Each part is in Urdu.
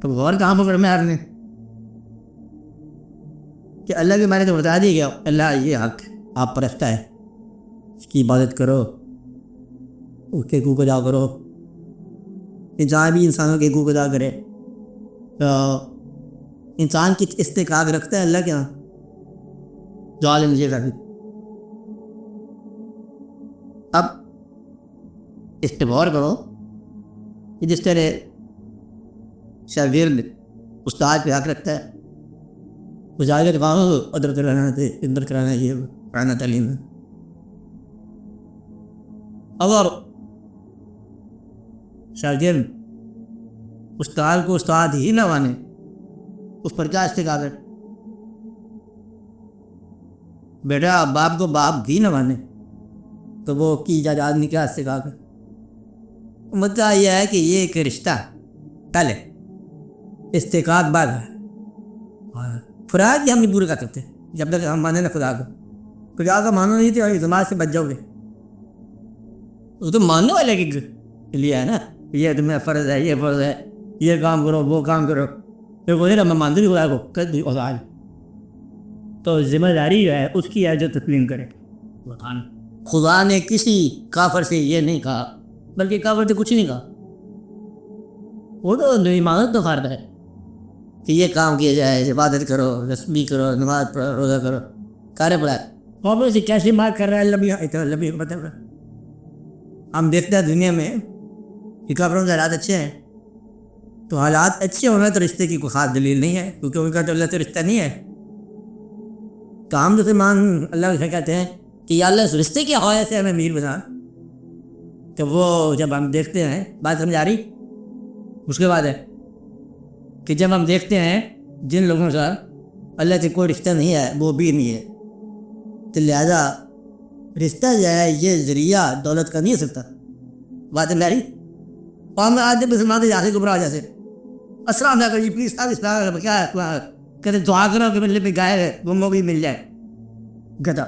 تو غور کہاں پکڑ میں آپ نے کہ اللہ کے بارے تو بتا دیا گیا، اللہ یہ حق ہے، آپ پرستہ ہے، اس کی عبادت کرو، اس کے حقوق ادا کرو، انسان بھی انسانوں کے حقوق ادا کرے. تو انسان کی استحقاق رکھتا ہے اللہ کے یہاں ظالم جیسا بھی. اب اس پہ غور کرو کہ جس طرح شاگرد استاد پہ حق رکھتا ہے، مجاہد ادھر کرانا تھے ادھر کرانا، یہ پڑھانا تعلیم ہے. اگر شاگرد استاد کو استاد ہی نہ مانے اس پر کیا استحقاق ہے؟ بیٹا باپ کو باپ بھی نہ مانے تو وہ کی جائیداد میں کیا استحقاق ہے؟ مدعا یہ ہے کہ یہ ایک رشتہ پہلے استحقاق بعد ہے. فرائض ہم نہیں پورے کر سکتے جب تک ہم مانے نا خدا کو. خدا کا مانو نہیں تو اعتماد سے بچ جاؤ گے. وہ تو ماننے والے کے لیے ہے نا، یہ تمہیں فرض ہے، یہ فرض ہے، یہ کام کرو وہ کام کرو. پھر وہ میں مانتے بھی خدا کو کر دی اوزار، تو ذمہ داری جو ہے اس کی ہے جو تسلیم کرے. خدا نے کسی کافر سے یہ نہیں کہا، بلکہ کافر سے کچھ نہیں کہا. وہ تو ایمان تو فرض ہے کہ یہ کام کیا جائے، عبادت کرو، تسبیح کرو، نماز پڑھو، روزہ کرو، کارے پڑھا. اور سے کیسی بات کر رہا ہے لبی مطلب. ہم دیکھتے ہیں دنیا میں کہ کافروں کے حالات اچھے ہیں، تو حالات اچھے ہونا تو رشتے کی کوئی خاص دلیل نہیں ہے، کیونکہ ان کا تو اللہ سے رشتہ نہیں ہے. تو ہم مسلمان اللہ سے کہتے ہیں کہ یا اللہ اس رشتے کی حوالے سے ہمیں امیر بنا. تو وہ جب ہم دیکھتے ہیں، بات سمجھ آ رہی؟ اس کے بعد ہے کہ جب ہم دیکھتے ہیں جن لوگوں کا اللہ سے کوئی رشتہ نہیں ہے وہ بھی نہیں ہے، تو لہذا رشتہ جو ہے یہ ذریعہ دولت کا نہیں ہو سکتا. بات سمجھ آ رہی؟ اور ہم آج مسلمان کے جیسے گمراہ جیسے السلام علیکم جی پلیز اسلام کیا ہے، کہتے دعا کرو کہ ملنے پہ گائے گموں بھی مل جائے. گدھا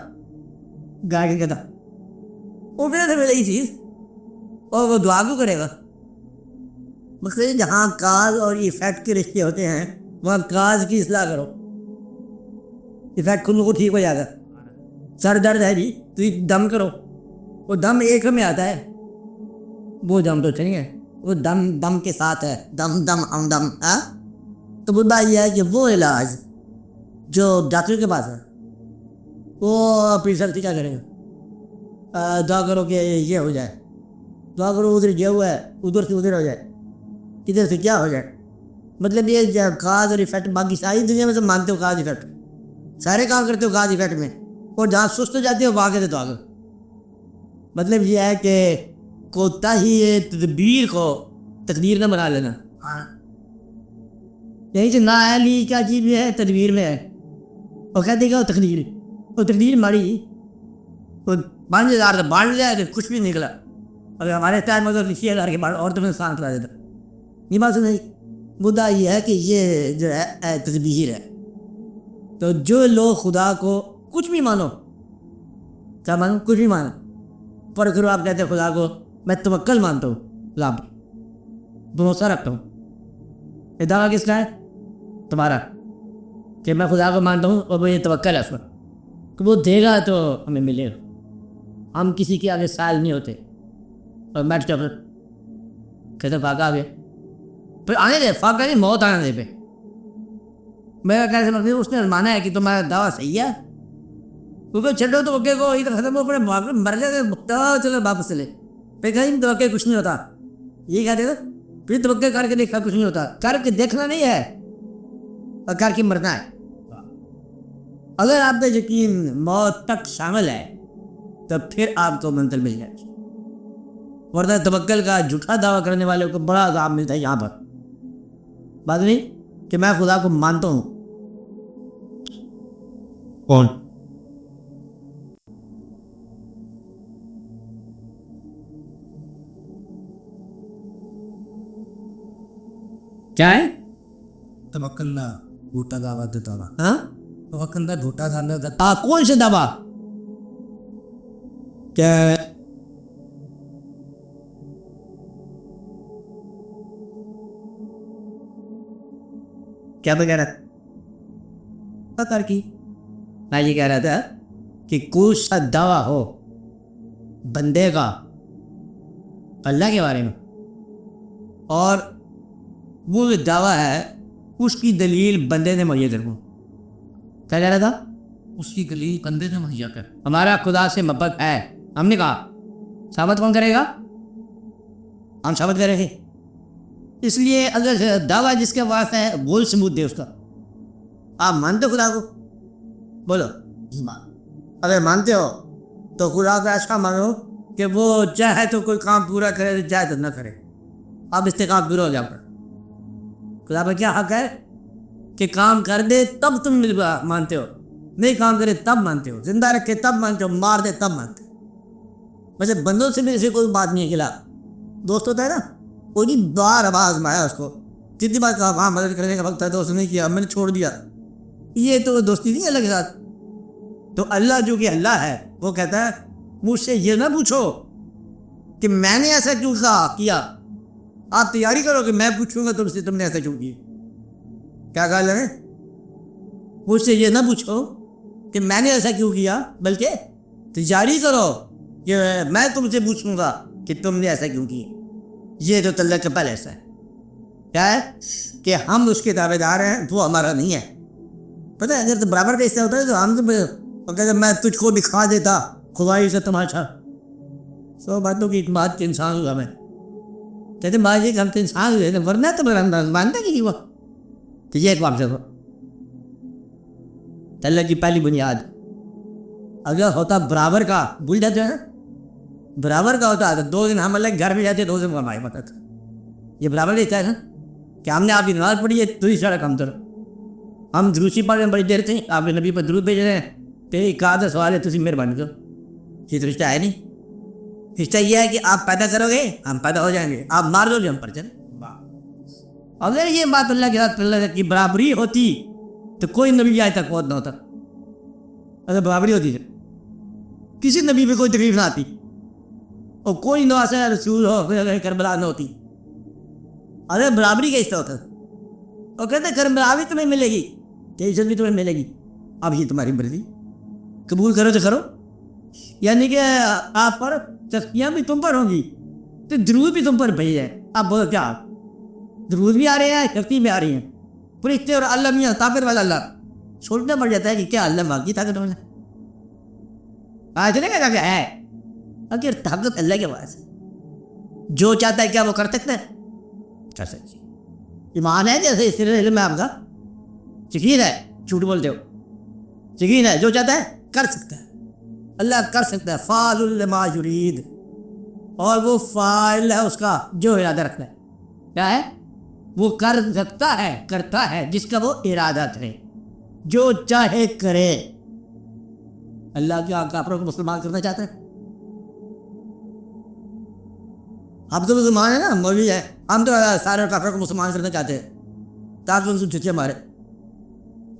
گائے کے گدھا وہ پھر سے ملے گی چیز، اور وہ دعا کیوں کرے گا؟ مقصد جہاں کاز اور ایفیکٹ کے رشتے ہوتے ہیں وہاں کاز کی اصلاح کرو، ایفیکٹ خود کو ٹھیک ہو جائے گا. سر درد ہے جی تو دم کرو، وہ دم ایک میں آتا ہے، وہ دم تو نہیں ہے، وہ دم دم کے ساتھ ہے، دم دم ہم دم. تو مدعا یہ ہے کہ وہ علاج جو ڈاکٹر کے پاس ہے وہ اپنی سرتی کیا کرے گا، دعا کرو کہ یہ ہو جائے، دعا کرو ادھر یہ ہوا ہے ادھر سے ادھر ہو جائے، ادھر سے کیا ہو جائے. مطلب یہ کاز اور ایفیکٹ باقی ساری دنیا میں سب مانتے ہو، کاز ایفیکٹ سارے کام کرتے ہو کاز ایفیکٹ میں، اور جہاں سست ہو جاتے ہو وہاں کے دعا کرو. مطلب یہ ہے کہ کوتاہی تدبیر کو تقدیر نہ بنا لینا. یہیں سے نہ ہے لی کیا چیز میں ہے، تدبیر میں ہے، اور کہتے کہ وہ تقدیر ماری وہ 5,000 بانٹ جائے تو کچھ بھی نکلا. اگر ہمارے ٹائم میں 6,000 کے بعد اور تمہیں سانس لا دیتا. یہ بات نہیں. مدعا یہ ہے کہ یہ جو ہے تدبیر ہے. تو جو لوگ خدا کو کچھ بھی مانو، کیا مانو؟ کچھ بھی مانو. پر پھر آپ کہتے ہیں خدا کو میں توکل مانتا ہوں، خدا بھروسہ رکھتا ہوں. یہ دعویٰ کس کا ہے؟ تمہارا، کہ میں خدا کو مانتا ہوں اور مجھے توکل ہے اس پر کہ وہ دے گا تو ہمیں ملے گا. ہم کسی کے آگے سائل نہیں ہوتے. اور بیٹھ جاؤ پھر کہتے فاقہ آ گیا، پھر آنے دے، فاقہ نہیں موت آنے دے. پہ میرا کہنے سے مطلب اس نے مانا ہے کہ تمہارا دعویٰ صحیح ہے، کیونکہ چھٹو تو اوکے کو ادھر ختم ہو پڑے مر جائے چلو واپس چلے. پھر کہیں توقع کچھ نہیں ہوتا، یہ کہتے ہیں پھر توقع کر کے دیکھا کچھ نہیں ہوتا. کر کے دیکھنا نہیں ہے اور کر کے مرنا ہے. اگر آپ کا یقین موت تک شامل ہے تو پھر آپ کو منزل مل جائے گی، ورنہ توکل کا جھوٹا دعویٰ کرنے والے کو بڑا عذاب ملتا ہے یہاں پر. بات نہیں کہ میں خدا کو مانتا ہوں. کون؟ کیا ہے توکل نہ جھوٹا دعویٰ دیتا ہوا. ہاں توکل نہ جھوٹا دعویٰ. کون سے دعویٰ؟ کیا کیا کہہ رہا تھا؟ پتہ کی میں یہ کہہ رہا تھا کہ کچھ سا دعویٰ ہو بندے کا اللہ کے بارے میں، اور وہ جو دعویٰ ہے اس کی دلیل بندے نے مہیا کر، کیا کہہ رہا تھا؟ اس کی دلیل بندے نے مہیا کر. ہمارا خدا سے محبت ہے، ہم نے کہا ثابت کون کرے گا؟ ہم ثابت کریں گے. اس لیے اگر دعویٰ جس کے پاس ہے وہ ثبوت دے اس کا. آپ مانتے خدا کو؟ بولو. اگر مانتے ہو تو خدا کو ایسا مانو کہ وہ چاہے تو کوئی کام پورا کرے، چاہے تو نہ کرے. آپ استقامت دور ہو جاؤ کر. خدا پر کیا حق ہے کہ کام کر دے تب تم مانتے ہو، نہیں کام کرے تب مانتے ہو، زندہ رکھے تب مانتے ہو، مار دے تب مانتے ہو. ویسے بندوں سے بھی ایسی کوئی بات نہیں ہے. خلاف دوست ہوتا ہے نا، کوئی بار آواز مایا اس کو، جتنی بار کہا وہاں مدد کرنے کا وقت ہے تو اس نے کیا، میں نے چھوڑ دیا. یہ تو دوستی نہیں اللہ کے ساتھ. تو اللہ جو کہ اللہ ہے وہ کہتا ہے مجھ سے یہ نہ پوچھو کہ میں نے ایسا کیوں کیا، آپ تیاری کرو کہ میں پوچھوں گا تم سے تم نے ایسا کیوں کیا. کیا کہا اللہ نے؟ مجھ سے یہ نہ پوچھو کہ میں نے ایسا کیوں کیا، بلکہ تیاری کرو کہ میں تم سے پوچھوں گا کہ تم نے ایسا کیوں کیا. یہ تو اللہ کا پہلے ایسا ہے. کیا ہے کہ ہم اس کے دعوے دار ہیں، وہ ہمارا نہیں ہے. پتہ ہے اگر تو برابر کا حصہ ہوتا ہے تو ہم تو میں تجھ کو دکھا دیتا خدائی سے تماشا. سو باتوں کی بات کے انسان ہوا میں کہتے ماں جی ہم تو انسان ہوئے ورنہ تو میرا انداز مانتا کہ نہیں ہوا. تو یہ ایک بات سے اللہ کی پہلی بنیاد اگر ہوتا برابر کا، بھول جاتے ہیں نا، برابر کا ہوتا تو 2 دن ہم اللہ کے گھر میں جاتے، 2 دن ہمارے پتہ تھا. یہ برابر رہتا ہے نا کہ ہم نے آپ کی نماز پڑھی ہے تو ہی سارا کام کرو. ہم دروسی پڑھ رہے ہیں بڑی دیر سے، آپ نے نبی پر درود بھیج رہے ہیں، تو ایک آدھا سوال ہے تھی مہربانی کرو. یہ تو رشتہ ہے نہیں. رشتہ یہ ہے کہ آپ پیدا کرو گے ہم پیدا ہو جائیں گے، آپ مار دو گے ہم پر چلیں. اگر یہ بات اللہ کے ساتھ اللہ کی برابری ہوتی تو کوئی نبی آج تک موت نہ ہوتا. اگر برابری ہوتی ہے کسی نبی پہ کوئی تکلیف نہ آتی اور کوئی نواسا رسول ہو کربلا نہ ہوتی. اگر برابری کا حصہ ہوتا اور کہتے کربلا بھی تمہیں ملے گی، عزت بھی تمہیں ملے گی، اب یہ تمہاری مرضی، قبول کرو تو کرو. یعنی کہ آپ پر تسبیحاں بھی تم پر ہوں گی تو درود بھی تم پر بھیج ہے. آپ بولو کیا درود بھی آ رہے ہیں، شکتی بھی آ رہی ہیں، فرشتے اور اللہ میاں طاقت والا اللہ. سوچنا پڑ جاتا ہے کہ کیا اللہ باقی طاقت والا آج نہیں کہا کہ ہے. اگر طاقت اللہ کے پاس ہے، جو چاہتا ہے کیا وہ کر سکتا ہے؟ کر سکتی. ایمان ہے جیسے اس علم میں آپ کا یقین ہے، جھوٹ بولتے ہو، یقین ہے جو چاہتا ہے کر سکتا ہے. اللہ کر سکتا ہے، فاعل لما یرید، اور وہ فاعل ہے اس کا جو ارادہ رکھتا ہے. کیا ہے؟ وہ کر سکتا ہے، کرتا ہے جس کا وہ ارادہ کرے، جو چاہے کرے. اللہ کیا کافروں کو مسلمان کرنا چاہتا ہے؟ آپ تو مسلمان ہیں نا، مولوی ہے، ہم تو سارے کافروں کو مسلمان کرنا چاہتے ہیں تاکہ ان سے چھچے مارے.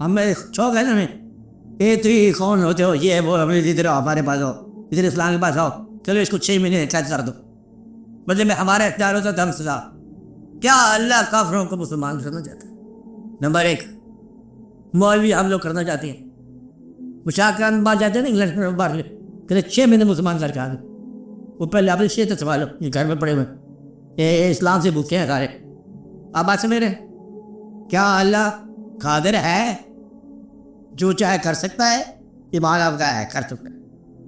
ہمیں شوق ہے نا، ہمیں تھی کون ہوتے ہو، یہ وہ ہمیں ادھر آؤ، ہمارے پاس آؤ، ادھر اسلام کے پاس آؤ، چلو اس کو 6 مہینے قید کر دو، بدلے میں ہمارا اختیار ہوتا تو ہم سزا. کیا اللہ کافروں کو مسلمان کرنا چاہتا ہے؟ نمبر 1 مولوی ہم لوگ کرنا چاہتے ہیں. مشاکرات باہر جاتے ہیں نا انگلینڈ میں، باہر کہتے 6 مہینے مسلمان کر کے آ گئے. وہ پہلے آپ سے سوال ہو، یہ گھر میں پڑے ہوئے یہ اسلام سے بھوکے ہیں سارے. آپ بات سمجھ رہے ہیں؟ کیا اللہ قادر ہے، جو چاہے کر سکتا ہے؟ ایمان آپ کا ہے کر سکتا ہے.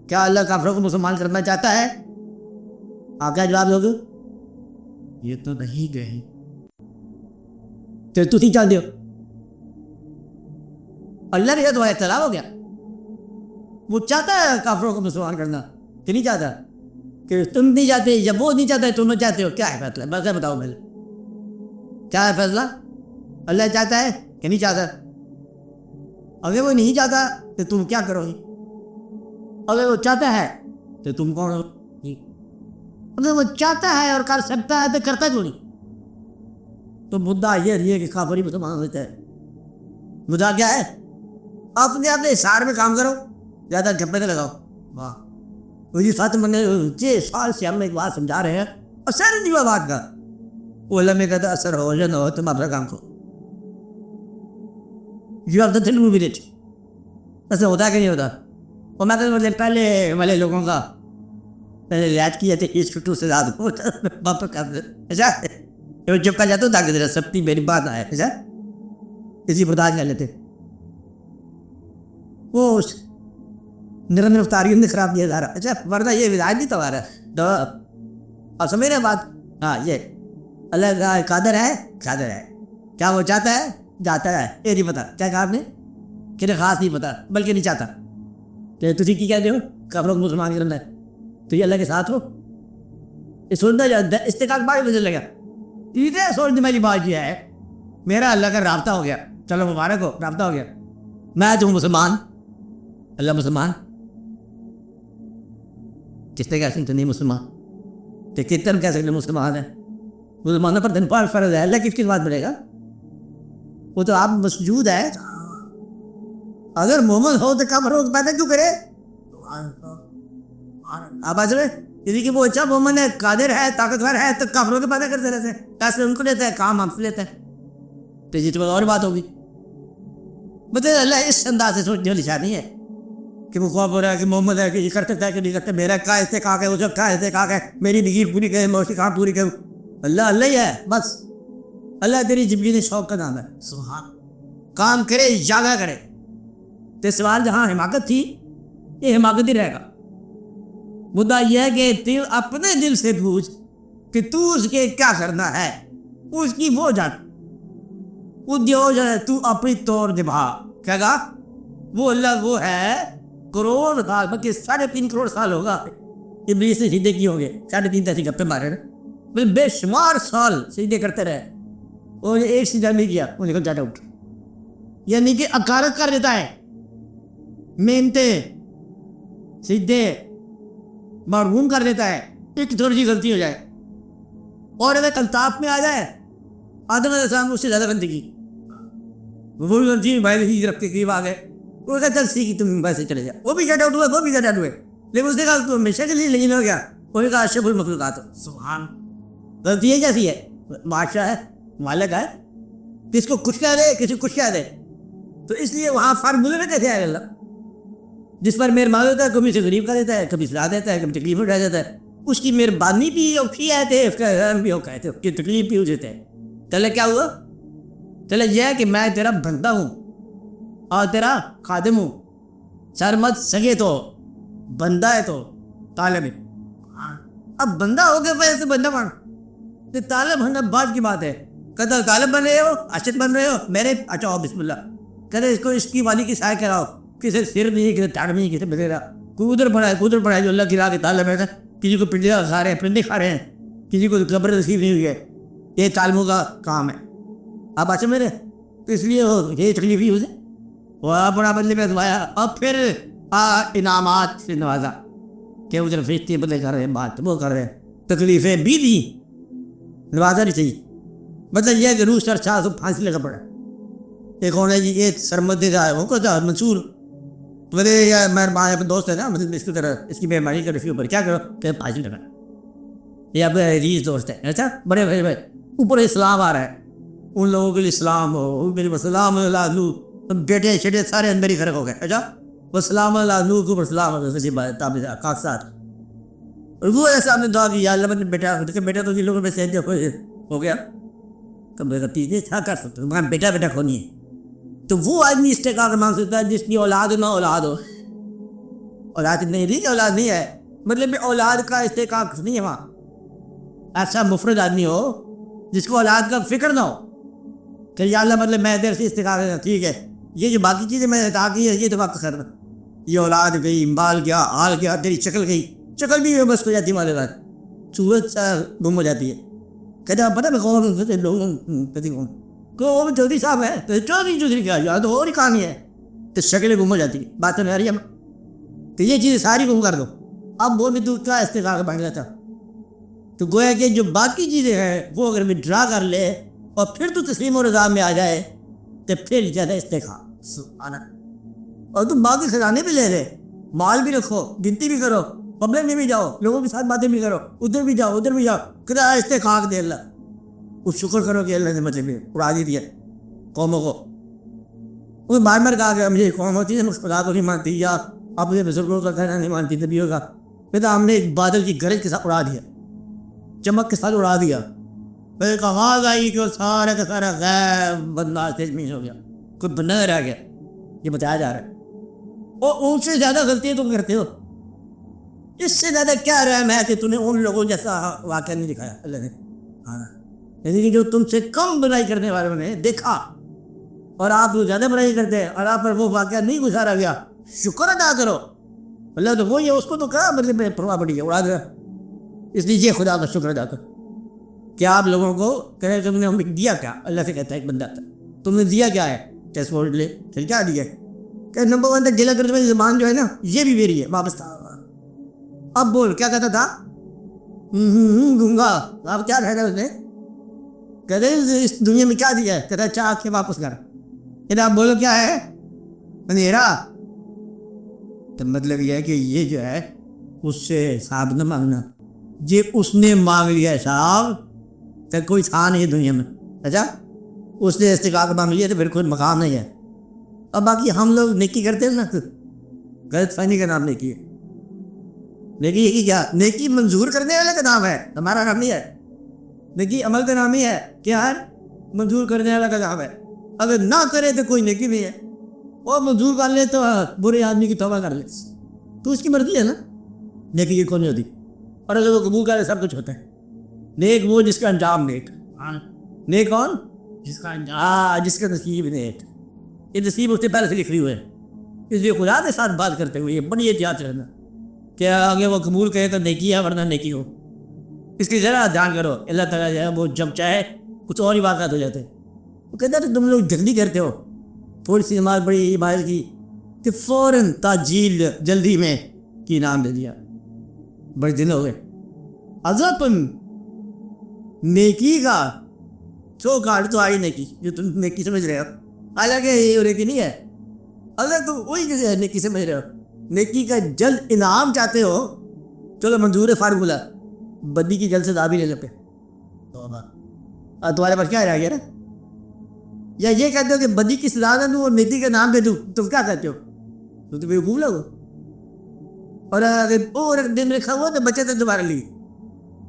کیا اللہ کافروں کو مسلمان کرنا چاہتا ہے؟ آپ کیا جواب دو گے؟ یہ تو نہیں گئے. تو تھی چاہتے ہو اللہ نے تو اختلاف ہو گیا. وہ چاہتا ہے کافروں کو مسلمان کرنا کہ نہیں چاہتا؟ کہ تم نہیں چاہتے یا وہ نہیں چاہتا ہے تم نہیں چاہتے ہو؟ کیا ہے فیصلہ؟ بس بتاؤ پہلے کیا ہے فیصلہ؟ اللہ چاہتا ہے کہ نہیں چاہتا؟ اگر وہ نہیں چاہتا تو تم کیا کرو گی؟ اگر وہ چاہتا ہے تو تم کون ہو؟ اگر وہ چاہتا ہے اور کر سکتا ہے تو کرتا کیوں نہیں؟ تو مدعا یہ ہے کہ کافری مسلمان ہوتا ہے. مدعا کیا ہے؟ اپنے اشار میں کام کرو، زیادہ گپے نہ لگاؤ. واہ وہی ساتھ میں نے 6 سال سے ہم ایک بات سمجھا رہے ہیں اور سر نہیں ہوا بات کا. وہ اللہ میں کہتا اثر ہو یا نہ ہو تم اپنا کام کرو. You have the thing with it. ایسا ہوتا ہے کہ نہیں ہوتا؟ اور میں تو مطلب پہلے والے لوگوں کا میں نے ریاض کیا تھا اس فٹو سے زیادہ واپس کر دے. اچھا جب کا جاتا ہوں تاکہ ذرا سب میری بات آئے. اچھا اسی برداشت کر لیتے. وہ نرم رفتاری نے خراب کیا جا رہا. اچھا ورنہ یہ وداعت نہیں تو آ رہا. اور سمجھ رہے بات؟ ہاں یہ اللہ قادر ہے کیا وہ چاہتا ہے جاتا ہے. یہ نہیں پتا کیا کہا آپ نے کہ خاص نہیں پتا بلکہ نہیں چاہتا. کہ تھی کی کہتے ہو کہ آپ لوگ مسلمان کرنا ہے تو یہ اللہ کے ساتھ ہو. یہ سننا استقاق بات مجھے لگا چیزیں سوچنے والی بات یہ ہے. میرا اللہ کا رابطہ ہو گیا, چلو مبارک ہو, رابطہ ہو گیا. میں تو مسلمان, اللہ مسلمان. کس نے کہہ سکتے نہیں مسلمان؟ تو کتنے کہہ سکتے مسلمان ہے؟ مسلمانوں پر دن پار فرض ہے. اللہ کس کی بات بڑھے گا؟ وہ تو آپ مسجود ہے. اگر مومن ہو تو کب روز پیدا کیوں کرے؟ آپ آج یعنی کہ وہ اچھا مومن ہے, قادر ہے, طاقتور ہے تو کافروں کے پیدا کرتے رہتے ہیں. پیسے ان کو لیتا ہے, کام ہم سے لیتا ہے. تو یہ تو اور بات ہوگی. بتائیے اللہ اس انداز سے سوچنے والی شاید نہیں ہے کہ وہ خواب ہو رہا ہے کہ محمد ہے کہ یہ کر سکتا ہے کہ نہیں کرتا. میرا کا استحقاق ہے, وہ جب کا استحقاق ہے, میری نگیر پوری کرے, میں اس کی کام پوری کروں. اللہ اللہ ہی ہے بس. اللہ تیری زندگی نے شوق کا نام ہے. سبحان. کام کرے جاگا کرے. تو سوال جہاں حماقت تھی یہ حماقت ہی رہے گا. مدعا یہ ہے کہ دل اپنے دل سے پوچھ کہ تو اس کے کیا کرنا ہے, اس کی وہ جان وہ دیو جائے, تو اپنی طور نبھا. کیا کہا وہ اللہ وہ ہے کروڑ سال بلکہ 3.5 کروڑ سال ہوگا ابلیس سے سیدھے کی ہوں گے. 3.5 ایسی گپے مارے نا, بے شمار سال سیدھے کرتے رہے اور ایک سیدھا نہیں کیا وہ نکل جاتا اٹھ. یعنی کہ اکارت کر دیتا ہے, محنتے سیدھے مرحوم کر دیتا ہے. ایک تھوڑی سی غلطی ہو جائے اور اگر الطاف میں آ جائے آدم علیہ السلام اس سے زیادہ غلطی کی, وہ بھی غلطی بھائی ہی رکھ کے قریب آ گئے. وہ کہا چل سیکھی تم ویسے چلے جا. وہ بھی گیٹ آؤٹ ہوئے, وہ بھی گیٹ آؤٹ ہوئے, لیکن اس نے کہا تو ہمیشہ کے لیے نہیں ہو گیا. وہ بھی کہا اشرف المخلوقات. سبحان. غلطی ہے کیسی ہے؟ بادشاہ ہے, مالک ہے, کس کو کچھ کہہ دے کسی کو کچھ کہہ دے. تو اس لیے وہاں فارمولے میں کیسے آئے اللہ جس پر مہربان ہوتا ہے, کبھی سے غریب کر دیتا ہے, کبھی سلا دیتا ہے, کبھی تکلیف اٹھا دیتا ہے. اس کی مہربانی بھی اوکھی آتے ہیں, اس کا رحم بھی اوکھا ہے, اس کی تکلیف بھی ہو جاتے ہیں. چلے کیا ہوا؟ چلے یہ ہے کہ میں تیرا بندہ ہوں اور تیرا خادم ہوں. سر مت سگے تو بندہ ہے تو طالب ہے. اب بندہ ہو گیا ویسے بندہ بن, تو طالب ہونا بعد کی بات ہے. کہتا طالب بن رہے ہو, اشد بن رہے ہو میرے, اچھا بسم اللہ. کہتے اس کو اس کی والی کی سائے کراؤ, کسی سر نہیں, کسی ٹاڑ نہیں, کسی بغیرہ. کوئی ادھر پڑھا ہے جو اللہ کی راہ کے طالب ہے. کسی کو پنڈے کھا رہے ہیں, پرندے کھا رہے ہیں, کسی کو قبر نصیب نہیں ہوئی ہے. یہ طالبوں کا کام ہے. آپ اچھا میرے تو اس لیے یہ تکلیف ہی اسے وہ بڑا بدلے میں دعایا اور پھر انعامات سے نوازا کہ ادھر فرشتے بدلے کر رہے ہیں, بات وہ کر رہے ہیں, تکلیفیں بھی دی, نوازا نہیں صحیح. مطلب یہ کہ روح سر چھا سب پھانسی لگا پڑا. ایک ہونا جی یہ سرمد دے رہا ہے وہ کہتا منصور میرے یا مہربان اپنے دوست ہے نا, مطلب اس کی طرح اس کی مہربانی کر رکھی اوپر کیا کرو کہ پھانسی لگا. یہ آپ عزیز دوست ہے. اچھا بڑے بھائی بھائی اوپر اسلام آ رہا ہے, ان لوگوں کے لیے اسلام ہو, میرے وسلام اللہ نو, بیٹے چھٹے سارے اندر ہی فرق ہو گئے. اچھا وسلام اللہ نو کے اوپر سلام کاغذات. اور وہ ایسا ہم نے دعا کی یا اللہ میں بیٹا تو لوگوں میں سے ہو گیا تیزیں کیا کر سکتے ہو, بیٹا کھونی ہے. تو وہ آدمی استحقاق مانگ سکتا ہے جس کی اولاد نہ اولاد ہو. اولاد نہیں رہی, اولاد نہیں ہے, مطلب اولاد کا استحقاق نہیں ہے وہاں. ایسا مفرد آدمی ہو جس کو اولاد کا فکر نہ ہو کہ یا اللہ مطلب میں ادھر سے استحقاق ہے, ٹھیک ہے, یہ جو باقی چیزیں میں نے عطا کی ہے یہ تو وقت کرنا. یہ اولاد گئی, بال گیا, آل گیا, تیری شکل گئی, شکل بھی بس ہو جاتی ہے ہمارے ساتھ, صورت گم ہو جاتی ہے. کہتے ہیں پتہ میں کون کو وہ چودھری صاحب ہے تو چودھری کیا یار تو اور ہی کہانی ہے, تو شکلیں گم ہو جاتی ہے. بات نہیں آ رہی ہے, تو یہ چیزیں ساری گم کر دو. اب وہ بھی تو کا استحقاق بن جاتا. تو گویا کہ جو باقی چیزیں ہیں وہ اگر ڈرا کر لے اور پھر تو تسلیم و رضا میں آ جائے تو پھر زیادہ استحقاق. اور تم باقی خزانے بھی لے لے, مال بھی رکھو, گنتی بھی کرو, پبلک میں بھی جاؤ, لوگوں کے ساتھ باتیں بھی کرو, ادھر بھی جاؤ کدا استحقاق دے اللہ. اس شکر کرو کہ اللہ نے مطلب اڑا دی دیا قوموں کو. وہ بار بار کہا کہ مجھے قوم ہوتی ہے مجھ خدا کو نہیں مانتی یا اپنے بزرگوں کا کہنا نہیں مانتی نبیوں کا. پھر ہم نے ایک بادل کی گرج کے ساتھ اڑا دیا, چمک کے ساتھ اڑا دیا. پھر ایک آواز آئی کہ وہ سارا کا سارا غیب بندہ تجمیز ہو گیا, کوئی بندہ رہ گیا. یہ بتایا جا رہا ہے. اور ان سے زیادہ غلطیاں تم کرتے ہو. اس سے زیادہ کیا رحم ہے کہ تم نے ان لوگوں جیسا واقعہ نہیں دکھایا اللہ نے. ہاں, یعنی کہ جو تم سے کم برائی کرنے والوں نے دیکھا اور آپ زیادہ برائی کرتے ہیں اور آپ پر وہ واقعہ نہیں گزارا گیا, شکر ادا کرو. اللہ تو وہی ہے, اس کو تو کہا مطلب پرواہ پڑی ہے, اڑا دیا. اس لیے خدا کا شکر ادا کرو. کیا آپ لوگوں کو کہے تم نے ہمیں دیا کیا؟ اللہ سے کہتا ہے ایک بندہ تھا, تم نے دیا کیا ہے؟ ٹیسٹ بورڈ لے چل کیا دیا ہے کہ نمبر 1 تک ڈیلا کرنے والی زبان جو ہے نا یہ بھی میری ہے واپس تھا. اب بول کیا کہتا تھا؟ دوں گا. آپ کیا کہہ رہے اس نے؟ کہتے اس دنیا میں کیا دیا ہے؟ کہتا چاہ کے واپس کر. کہتے آپ بولو کیا ہے؟ اندھیرا. تو مطلب یہ ہے کہ یہ جو ہے اس سے حساب نہ مانگنا. یہ اس نے مانگ لیا حساب تو کوئی تھا نہیں دنیا میں. اچھا اس نے استقاق مانگ لیا تو پھر کوئی مقام نہیں ہے. اب باقی ہم لوگ نیکی کرتے ہیں نا, غلط فہمی کا نام نیکی ہے. نیکی یہ کیا؟ نیکی منظور کرنے والے کا نام ہے, ہمارا نام نہیں ہے. نیکی عمل کا نام ہی ہے, کیا ہے؟ منظور کرنے والا کا نام ہے. اگر نہ کرے تو کوئی نیکی نہیں ہے. وہ منظور کر لے تو برے آدمی کی توبہ کر لے تو اس کی مرضی ہے نا. نیکی کی کون نہیں ہوتی, اور اگر وہ قبول کرے سب کچھ ہوتا ہے. نیک وہ جس کا انجام نیک. نیک کون؟ جس کا انجام, جس کا نصیب نیک. یہ نصیب اس سے پہلے سے لکھ ہوئی ہے. اس لیے خدا کے ساتھ بات کرتے ہوئے یہ بڑی احتیاط رہنا کہ آگے وہ قبول کرے تو نیکی ہے ورنہ نیکی ہو. اس کی ذرا دھیان کرو. اللہ تعالیٰ جو ہے وہ جب چاہے کچھ اور ہی واقعات ہو جاتے ہیں. وہ کہتا ہے تم لوگ جلدی کرتے ہو, تھوڑی سی نماز پڑھی عبادت کی کہ فوراً تاجیل جلدی میں کی نام دے دیا. بڑے دن ہو گئے. حضرت تم نیکی کا سو کاٹ تو آئی نیکی جو تم نیکی سمجھ رہے ہو, حالانکہ یہ نیکی نہیں ہے. اگر تم وہی نیکی سمجھ رہے ہو, نیکی کا جلد انعام چاہتے ہو, چلو منظور ہے فارمولہ, بدی کی جلد سے دابی لے لو پہ تمہارے پاس کیا رہ گیا نا. یا یہ کہتے ہو کہ بدی کی سزا نہ دوں اور نیکی کا نام دے دوں, تم کیا کہتے ہو؟ تو تم بیوقوف لوگ. اور اگر اور دن رکھا ہوا تو بچے تو تمہارے لیے.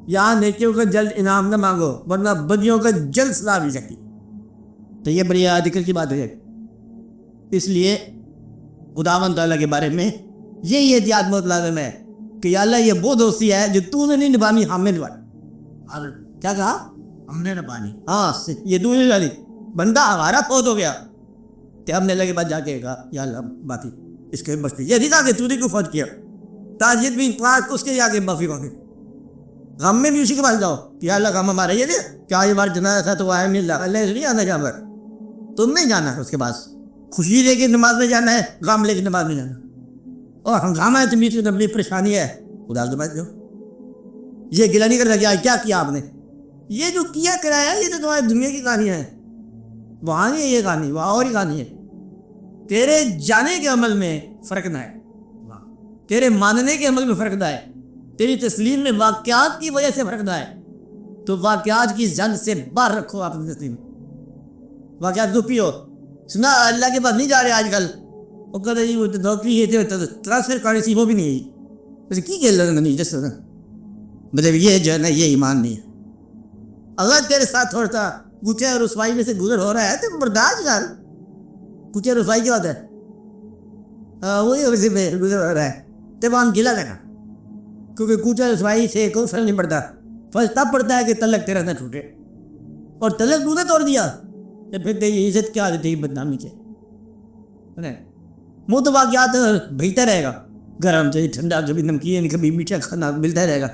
یہاں نیکیوں کا جلد انعام نہ مانگو ورنہ بدیوں کا جلد سزا مل سکتی. تو یہ بڑی دقت کی بات ہے. اس لیے خداوند تعالیٰ کے بارے میں یہی احتیاط بہت لازم ہے کہ یا اللہ یہ وہ دوستی ہے جو تو نے نہیں نبھانی, ہم نے نبھانی. کیا کہا؟ ہم نے نبھانی. ہاں یہ تو نہیں نبھانی. بندہ ہمارا فوت ہو گیا کہ ہم نے اللہ کے بعد جا کے کہا یا اللہ باقی اس کے بستی. یہ نہیں کہا کہ تو نے کو فوت کیا, تاجد بھی پاک اس کے جا کے معافی مانگے. غم میں بھی اسی کے پاس جاؤ کہ یا اللہ غم ہمارا یہ دے, کیا یہ بار جنازہ تھا تو آیا نہیں اللہ, اللہ سے نہیں آنا جہاں پر تم نہیں جانا ہے اس کے پاس. خوشی لے کے نماز میں جانا ہے, غم لے کے نماز میں جانا. اور ہنگامہ ہے تمہیں سے اپنی پریشانی ہے, خدا کے بعد جو یہ گلا نہیں کرتا کیا آپ نے یہ جو کیا کرایا, یہ تو تمہاری دنیا کی کہانی ہے. وہاں نہیں ہے یہ کہانی, وہاں اور ہی کہانی ہے. تیرے جانے کے عمل میں فرق نہ ہے, تیرے ماننے کے عمل میں فرق نہ ہے, تیری تسلیم میں واقعات کی وجہ سے فرق نہ ہے. تو واقعات کی زنگ سے باہر رکھو اپنی تسلیم. واقعات تو پیو. سنا اللہ کے پاس نہیں جا رہے آج کل, وہ کہتے ہیں وہ نوکری یہ ٹرانسفر کرنی سی وہ بھی نہیں ہے. ویسے کی کہ نہیں جس طرح مطلب یہ جو ہے نا یہ ایمان نہیں ہے. اگر تیرے ساتھ تھوڑا سا کچھ رسوائی میں سے گزر ہو رہا ہے تو برداشت کر. کچھ رسوائی کی بات ہے, وہی ویسے میں گزر ہو رہا ہے تو وہاں گلا کرنا, کیونکہ کچھ رسوائی سے کوئی فرق نہیں پڑتا. فرق تب پڑتا ہے کہ تلک تیرا نہ ٹوٹے, اور تلک تو نے توڑ دیا تو پھر تیری عزت کیا دیتی بدنامی کے. وہ تو واقعات بہتر رہے گا, گرم سے ٹھنڈا, کبھی نمکین کبھی میٹھا کھانا ملتا رہے گا.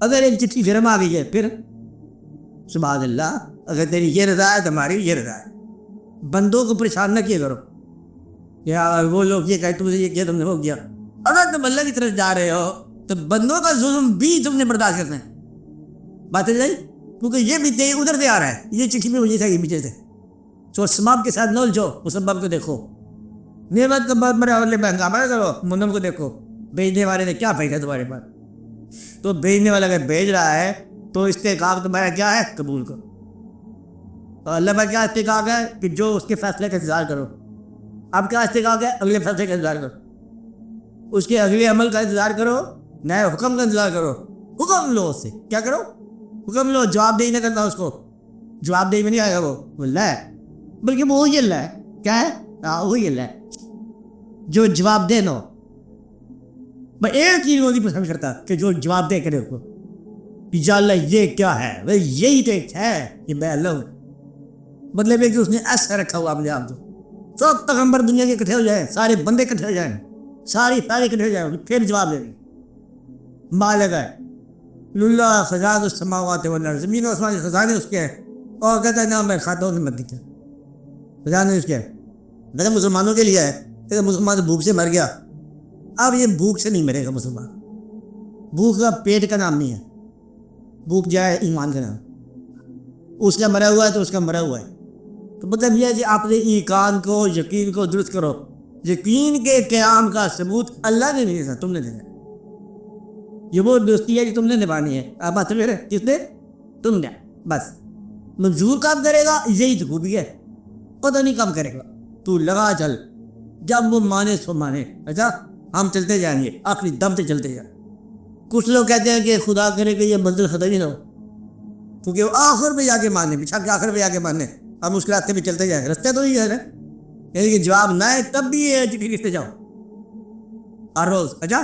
اگر ایک چٹھی گرم آ گئی ہے پھر سبحان اللہ, اگر تیری یہ رضا ہے تو ہماری یہ رضا ہے. بندوں کو پریشان نہ کیا کرو یا وہ لوگ یہ کہتے تم نے یہ کیا تم نے وہ کیا. اگر تم اللہ کی طرف جا رہے ہو تو بندوں کا ظلم بھی تم نے برداشت کرنا ہے. بات ہے جائے, کیونکہ یہ بھی تیری ادھر سے آ رہا ہے, یہ چٹھی میں وجہ سے پیچھے سے. تو سباب کے ساتھ نہ الجھو, مسبب کو دیکھو. نعمت کا بعد میرے حوالے میں ہنگامہ کرو, منم کو دیکھو. بھیجنے والے نے کیا بھیجا تمہارے پاس, تو بھیجنے والا اگر بھیج رہا ہے تو استحقاق تمہارا کیا ہے, قبول کرو. اور اللہ کا کیا استحقاق ہے کہ جو اس کے فیصلے کا انتظار کرو. آپ کا استحقاق ہے اگلے فیصلے کا انتظار کرو, اس کے اگلے عمل کا انتظار کرو, نئے حکم کا انتظار کرو. حکم لو اس سے, کیا کرو, حکم لو. جواب دہی نہ کرنا اس کو, جواب دہی میں نہیں آئے گا وہ اللہ ہے, بلکہ وہ وہی اللہ ہے. کیا ہے؟ وہی اللہ ہے جو جواب دے. نو میں ایک چیز وہ نہیں پسند کرتا کہ جو جواب دے کرے کو یا اللہ یہ کیا ہے, وہ یہی تو ہے کہ میں اللہ ہوں. مطلب ہے کہ اس نے ایسا رکھا ہوا اپنے آپ کو, سب پیغمبر دنیا کے اکٹھے ہو جائیں, سارے بندے اکٹھے ہو جائیں, ساری اکٹھے ہو جائیں, پھر جواب دے دیں. مالک ہے اللہ خزائن السماوات والارض, زمین و آسمان کے خزانے اس کے ہیں, اور کہتا ہے نا میں کھاتا ہوں مت دیکھا, خزانے اس کے ہیں. ویسے مسلمانوں کے لیے ہے, اگر مسلمان بھوک سے مر گیا, اب یہ بھوک سے نہیں مرے گا مسلمان. بھوک کا پیٹ کا نام نہیں ہے, بھوک جائے ایمان کا نام. اس کا مرا ہوا ہے تو اس کا مرا ہوا ہے. تو مطلب یہ ہے کہ آپ نے ایمان کو, یقین کو درست کرو. یقین کے قیام کا ثبوت اللہ نے نہیں دینا, تم نے دینا. یہ وہ دوستی ہے جو تم نے نبھانی ہے. آپ بات میرے کس نے, تم نے. بس منظور کام کرے گا, یہی تو خوبی ہے. پتہ نہیں کام کرے گا, تو لگا چل, جب وہ مانے سو مانے. اچھا ہم چلتے جائیں گے آخری دم سے چلتے جائیں. کچھ لوگ کہتے ہیں کہ خدا کرے کہ یہ منزل ختم ہی نہ ہو, کیونکہ وہ آخر پہ جا کے ماننے, بچھا کے آخر پہ جا کے ماننے. ہم اس راستے پہ چلتے جائیں, راستے تو ہی ہے نا, یعنی کہ جواب نہ ہے تب بھی یہ چٹھی لکھتے جاؤ ہر روز. اچھا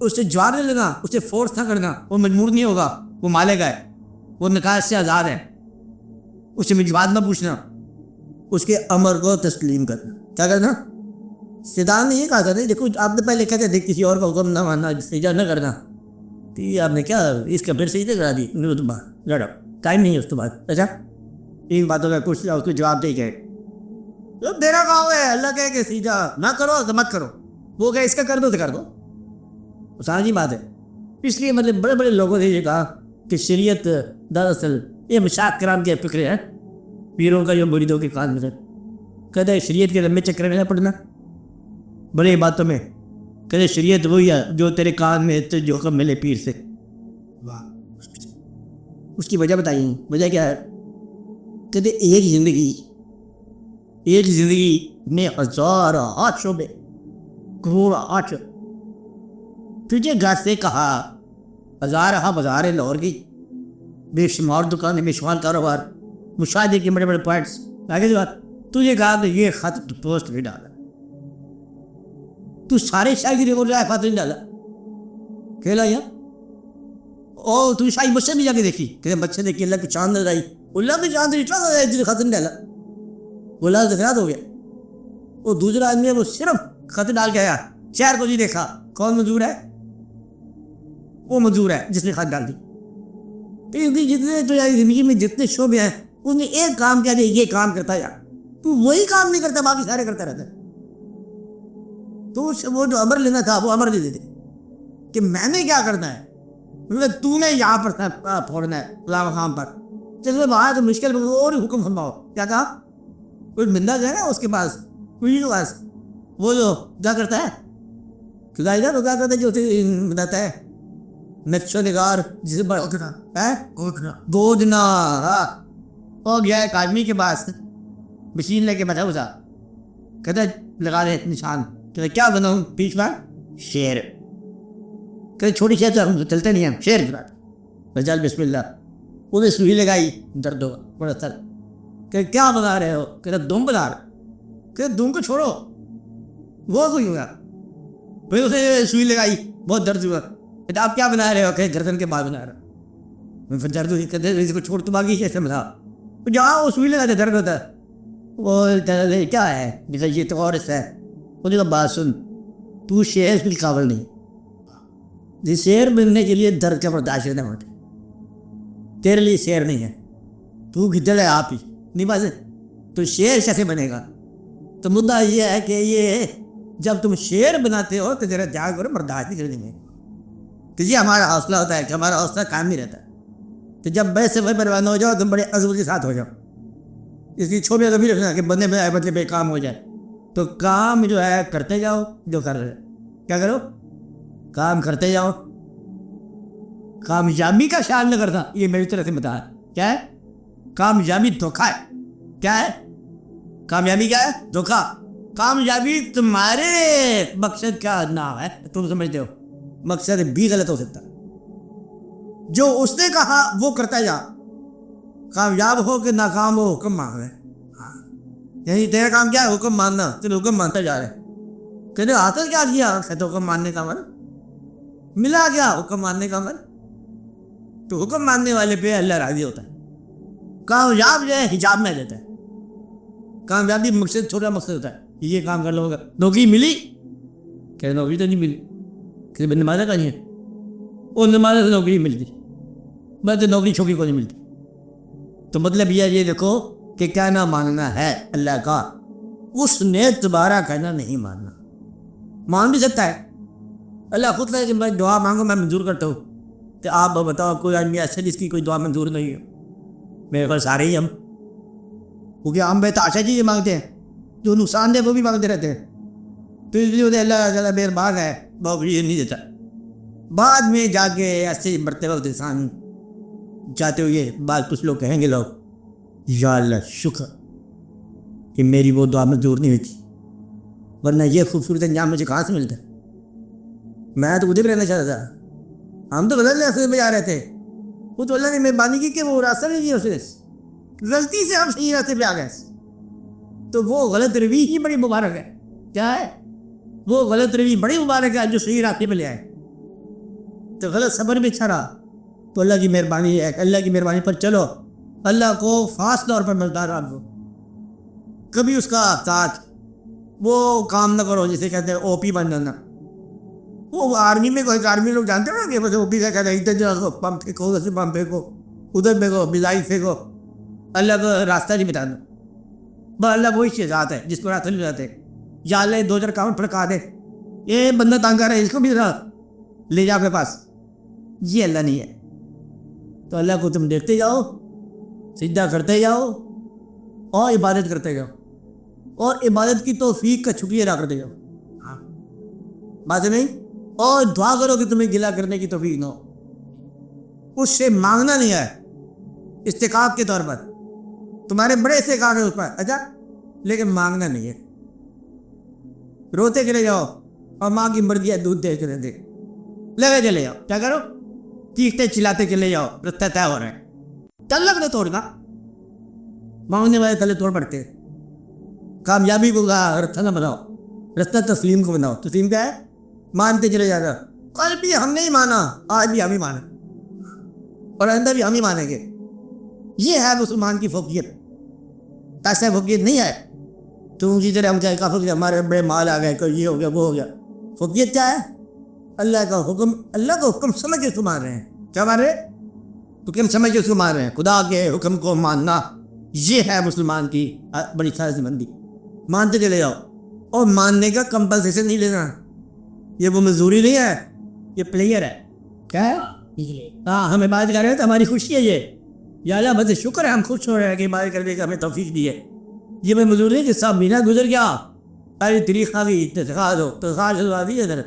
اس سے جواب نہیں لینا, اس سے فورس نہ کرنا, وہ مجبور نہیں ہوگا, وہ مالک ہے, وہ نکاح سے آزاد ہے, اس سے مجبات نہ پوچھنا, اس کے امر کو تسلیم کرنا. کیا کرنا؟ سیدان نے یہ کہا تھا نہیں, دیکھو آپ نے پہلے کہتے تھے کسی اور کا حکم نہ ماننا, سجدہ نہ کرنا, تو یہ آپ نے کیا اس کا پھر سجدہ کرا دی. لڑو ٹائم نہیں ہے اس کے بعد. اچھا ان باتوں کا کچھ اس کو جواب دے گئے. میرا کام ہے, اللہ کہے کہ سجدہ نہ کرو تو مت کرو, وہ کہ اس کا کر دو تو کر دو. سمجھی بات ہے. اس لیے مطلب بڑے بڑے لوگوں نے یہ کہا کہ شریعت دراصل یہ مشاق کرام کے فکر ہے, پیروں کا جو مریدوں کے کان میں کہتے ہیں شریعت کے لمبے چکر میں نہ پڑنا بڑے باتوں میں. کہتے شریعت وہی ہے جو تیرے کان میں جو حکم ملے پیر سے. اس کی وجہ بتائیے, وجہ کیا ہے؟ کہتے ایک زندگی میں ہزار آٹھ شعبے, کروڑ آٹھ. تجھے گھر سے کہا ہزار بازار لاہور کی, بے شمار دکانیں, بے شمار کاروبار, مشاہدے کے بڑے بڑے پوائنٹس. آگے بات تجھے کہا کہ یہ خط پوسٹ بھی ڈالا, تو سارے شاعری کو جائے خط نہیں ڈالا, کھیلا یا او تو شاہی مجھ سے بھی جا کے دیکھی کہ بچے دیکھی اللہ کی چاند نظر آئی, اللہ کی چاند نظر آئی, جسے خط نہیں ڈالا وہ اللہ سے ہو گیا. وہ دوسرا آدمی ہے وہ صرف خط ڈال کے آیا, شہر کو نہیں دیکھا. کون منظور ہے؟ وہ منظور ہے جس نے خط ڈال دی. جتنے تو زندگی میں جتنے شعبے ہیں اس نے ایک کام کیا یہ کام کرتا ہے, تو وہی کام نہیں کرتا, باقی سارے کرتا رہتا ہے. تو وہ جو امر لینا تھا وہ امر دے دیتے کہ میں نے کیا کرنا ہے, تو نے یہاں پر پھوڑنا ہے فلاں مقام پر. چلو وہاں تو مشکل اور حکم فرماؤ. کیا کہا؟ کوئی بندہ جو ہے نا اس کے پاس, کوئی کے پاس, وہ جو کیا کرتا ہے خدا وہ کیا کرتا ہے جو بتاتا ہے نقش و نگار, جسے گودنا ہو گیا ایک آدمی کے پاس مشین لے کے بیٹھا ہوا تھا. کہتا لگا دے نشان, کہتا کیا بناؤں بیچ میں شیر, کہتے چھوٹی شیر تو چلتے نہیں ہیں, شیر بجال بسم اللہ. انہیں سوئی لگائی, درد ہوگا بڑا سر. کہ کیا بنا رہے ہو؟ کہتا دم بنا رہا. کہتے دم کو چھوڑو, وہ کوئی ہوگا. پھر اسے سوئی لگائی, بہت درد ہوا. کہتے آپ کیا بنا رہے ہو؟ کہ گردن کے بعد بنا رہا. پھر درد ہوئی, کہتے اس کو چھوڑ تو باقی کیسے بنا, جہاں وہ سوئی لگاتے درد ہوتا ہے. وہ کیا ہے یہ تو اور ہے. انہیں کہا بات سن, تو شیر کے قابل نہیں, جس شیر بننے کے لیے درد کا برداشت کرنا ہوتا ہے, تیرے لیے شیر نہیں ہے. تو گدڑ ہے آپ ہی نہیں بات ہے, تو شیر کیسے بنے گا؟ تو مدعا یہ ہے کہ یہ جب تم شیر بناتے ہو تو ذرا جا کر برداشت نہیں کرنے میں کہ جی ہمارا حوصلہ ہوتا ہے کہ ہمارا حوصلہ کام نہیں رہتا. تو جب ویسے وہی پروان ہو جاؤ تم بڑے عزم کے ساتھ ہو جاؤ. اس کی چھوٹی کبھی رکھنا کہ بندے میں بدلے بے کام ہو جائے. تو کام جو ہے کرتے جاؤ, جو کر رہے کیا کرو, کام کرتے جاؤ. کامیابی کا خیال نہ کرنا, یہ میری طرف سے بتا کیا ہے کامیابی دھوکہ ہے. کیا ہے کامیابی؟ کیا ہے دھوکہ. کامیابی تمہارے مقصد کا نام ہے، تم سمجھتے ہو، مقصد بھی غلط ہو سکتا ہے۔ جو اس نے کہا وہ کرتا جا، کامیاب ہو کہ ناکام ہو حکم مان رہے، یعنی تیرا کام کیا ہے؟ حکم ماننا، تو حکم مانتا جا رہا ہے۔ تیرے حاصل کیا کیا ہے تو حکم ماننے کا عمل، ملا کیا؟ حکم ماننے کا عمل۔ تو حکم ماننے والے پہ اللہ راضی ہوتا ہے۔ کامیاب جو ہے حجاب میں دیتا ہے، کامیابی مقصد چھوٹا مقصد ہوتا ہے، یہ کام کر لو گا، نوکری ملی کہ نوکری تو نہیں ملی، کسی بندے نمازہ کا نہیں ہے، وہ نمازہ سے نوکری ملتی، بس نوکری چھوکری کو نہیں ملتی۔ تو مطلب یہ دیکھو کہ کیا نہ ماننا ہے اللہ کا، اس نے تمہارا کہنا نہیں ماننا۔ مان بھی سکتا ہے، اللہ خود کہے کہ میں دعا مانگو میں منظور کرتا ہوں، تو آپ بتاؤ کوئی آدمی ایسے جس کی کوئی دعا منظور نہیں ہے؟ میرے پاس سارے ہی ہم، کیونکہ ہم بے تحاشا چیزیں مانگتے ہیں، جو نقصان دہ وہ بھی مانگتے رہتے ہیں، تو اس لیے اللہ تعالیٰ مہربان ہے، بہت یہ نہیں دیتا۔ بعد میں جا کے ایسے مرتے وقت انسان جاتے ہوئے بعد کچھ لوگ کہیں گے، لوگ یا اللہ شکر کہ میری وہ دعا منظور نہیں ہوئی تھی، ورنہ یہ خوبصورت انجام مجھے کہاں سے ملتا؟ میں تو ادھر بھی رہنا چاہتا تھا، ہم تو غلط راستے میں جا رہے تھے، وہ تو اللہ نے مہربانی کی کہ وہ راستہ نہیں دیا اسے، غلطی سے ہم صحیح راستے پہ آ گئے، تو وہ غلط روی ہی بڑی مبارک ہے۔ کیا ہے وہ غلط روی بڑی مبارک ہے جو صحیح راستے پہ لے آئے۔ تو غلط صبر بھی اچھا رہا تو اللہ کی مہربانی ہے، اللہ کی مہربانی پر چلو، اللہ کو خاص طور پر مزدار رکھو، کبھی اس کا ساتھ وہ کام نہ کرو جسے کہتے ہیں او پی بن جانا۔ وہ آرمی میں کوئی آرمی لوگ جانتے ہیں نا کہ او پی کا کہتے ہیں ادھر جاؤ پمپ پھینکو، ادھر سے پمپ پھینکو، ادھر پھینکو، میزائل پھینکو، اللہ کا راستہ نہیں بتانا۔ بس اللہ وہی چیز ذات ہے جس کو راستہ نہیں بتاتے، یا اللہ دو چار کام پھڑکا دے، یہ بندہ تنگ کر رہا ہے اس کو بھی لے جا اپنے پاس، یہ اللہ نہیں ہے۔ تو اللہ کو تم دیکھتے جاؤ، سجدہ کرتے جاؤ اور عبادت کرتے جاؤ، اور عبادت کی توفیق کا شکریہ ادا کرتے جاؤ، بات نہیں، اور دعا کرو کہ تمہیں گلہ کرنے کی توفیق نہ ہو۔ اس سے مانگنا نہیں ہے استحقاق کے طور پر، تمہارے بڑے استحقاق ہے اس پر، اچھا، لیکن مانگنا نہیں ہے۔ روتے چلے جاؤ اور ماں کی مرضی ہے دودھ دے کے دے، لگے چلے جاؤ، کیا کرو؟ چیختے چلاتے چلے جاؤ، رستہ طے ہو رہا ہے، تلک نہ توڑنا، مانگنے والے تلے توڑ پڑتے ہیں۔ کامیابی کو رستہ نہ بناؤ، رستہ تسلیم کو بناؤ۔ تسلیم کیا ہے؟ مانتے چلے جانا، کل بھی ہم نہیں مانا، آج بھی ہم ہی مانا، اور آئندہ بھی ہم ہی مانیں گے۔ یہ ہے مسلمان کی فوقیت، ایسا فوقیت نہیں ہے تو اسی طرح ہم چاہے کافی ہمارے بڑے مال آ گئے، کوئی یہ ہو گیا وہ ہو گیا۔ فوقیت کیا ہے؟ اللہ کا حکم، اللہ کا حکم سمجھ کے اس کو مان رہے ہیں، کیا مان رہے ہیں؟ حکم سمجھ کے اس کو مان رہے ہیں، خدا کے حکم کو ماننا، یہ ہے مسلمان کی بڑی خاص مندی۔ مانتے چلے جاؤ، اور ماننے کا کمپنسیشن نہیں لینا، یہ وہ مزدوری نہیں ہے، یہ پلیئر ہے۔ کیا ہے؟ ہاں، ہم عبادت کر رہے ہیں تو ہماری خوشی ہے یہ، یا اللہ بس شکر ہے ہم خوش ہو رہے ہیں کہ عبادت کرنے کا ہمیں توفیق دی ہے۔ یہ میں مزدوری نہیں کہ سب مہینہ گزر گیا، پہلی تاریخ آ گئی، تنخواہ دو، تنخواہ چلوا دی ہے،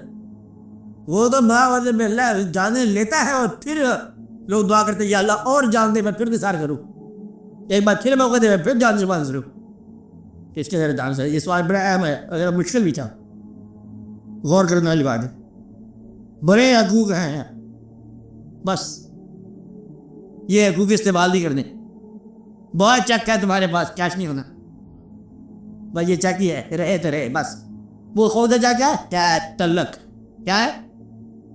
وہ تو میں اللہ جانے لیتا ہے، اور پھر لوگ دعا کرتے ہیں یا اللہ اور جان دے، میں پھر نثار کروں، ایک بار پھر موقع دے، میں پھر جان سے بات کروں۔ اس کے ذرا جان سے یہ سوال بڑا اہم ہے، اگر مشکل بھی تھا، غور کرنے والی بات ہے۔ بڑے حقوق ہیں، بس یہ حقوق استعمال نہیں کرنے۔ بہت چیک ہے تمہارے پاس، کیش نہیں ہونا، بس یہ چیک ہی ہے، رہے تو رہے بس۔ وہ خود جا کیا ہے؟ تعلق، کیا ہے؟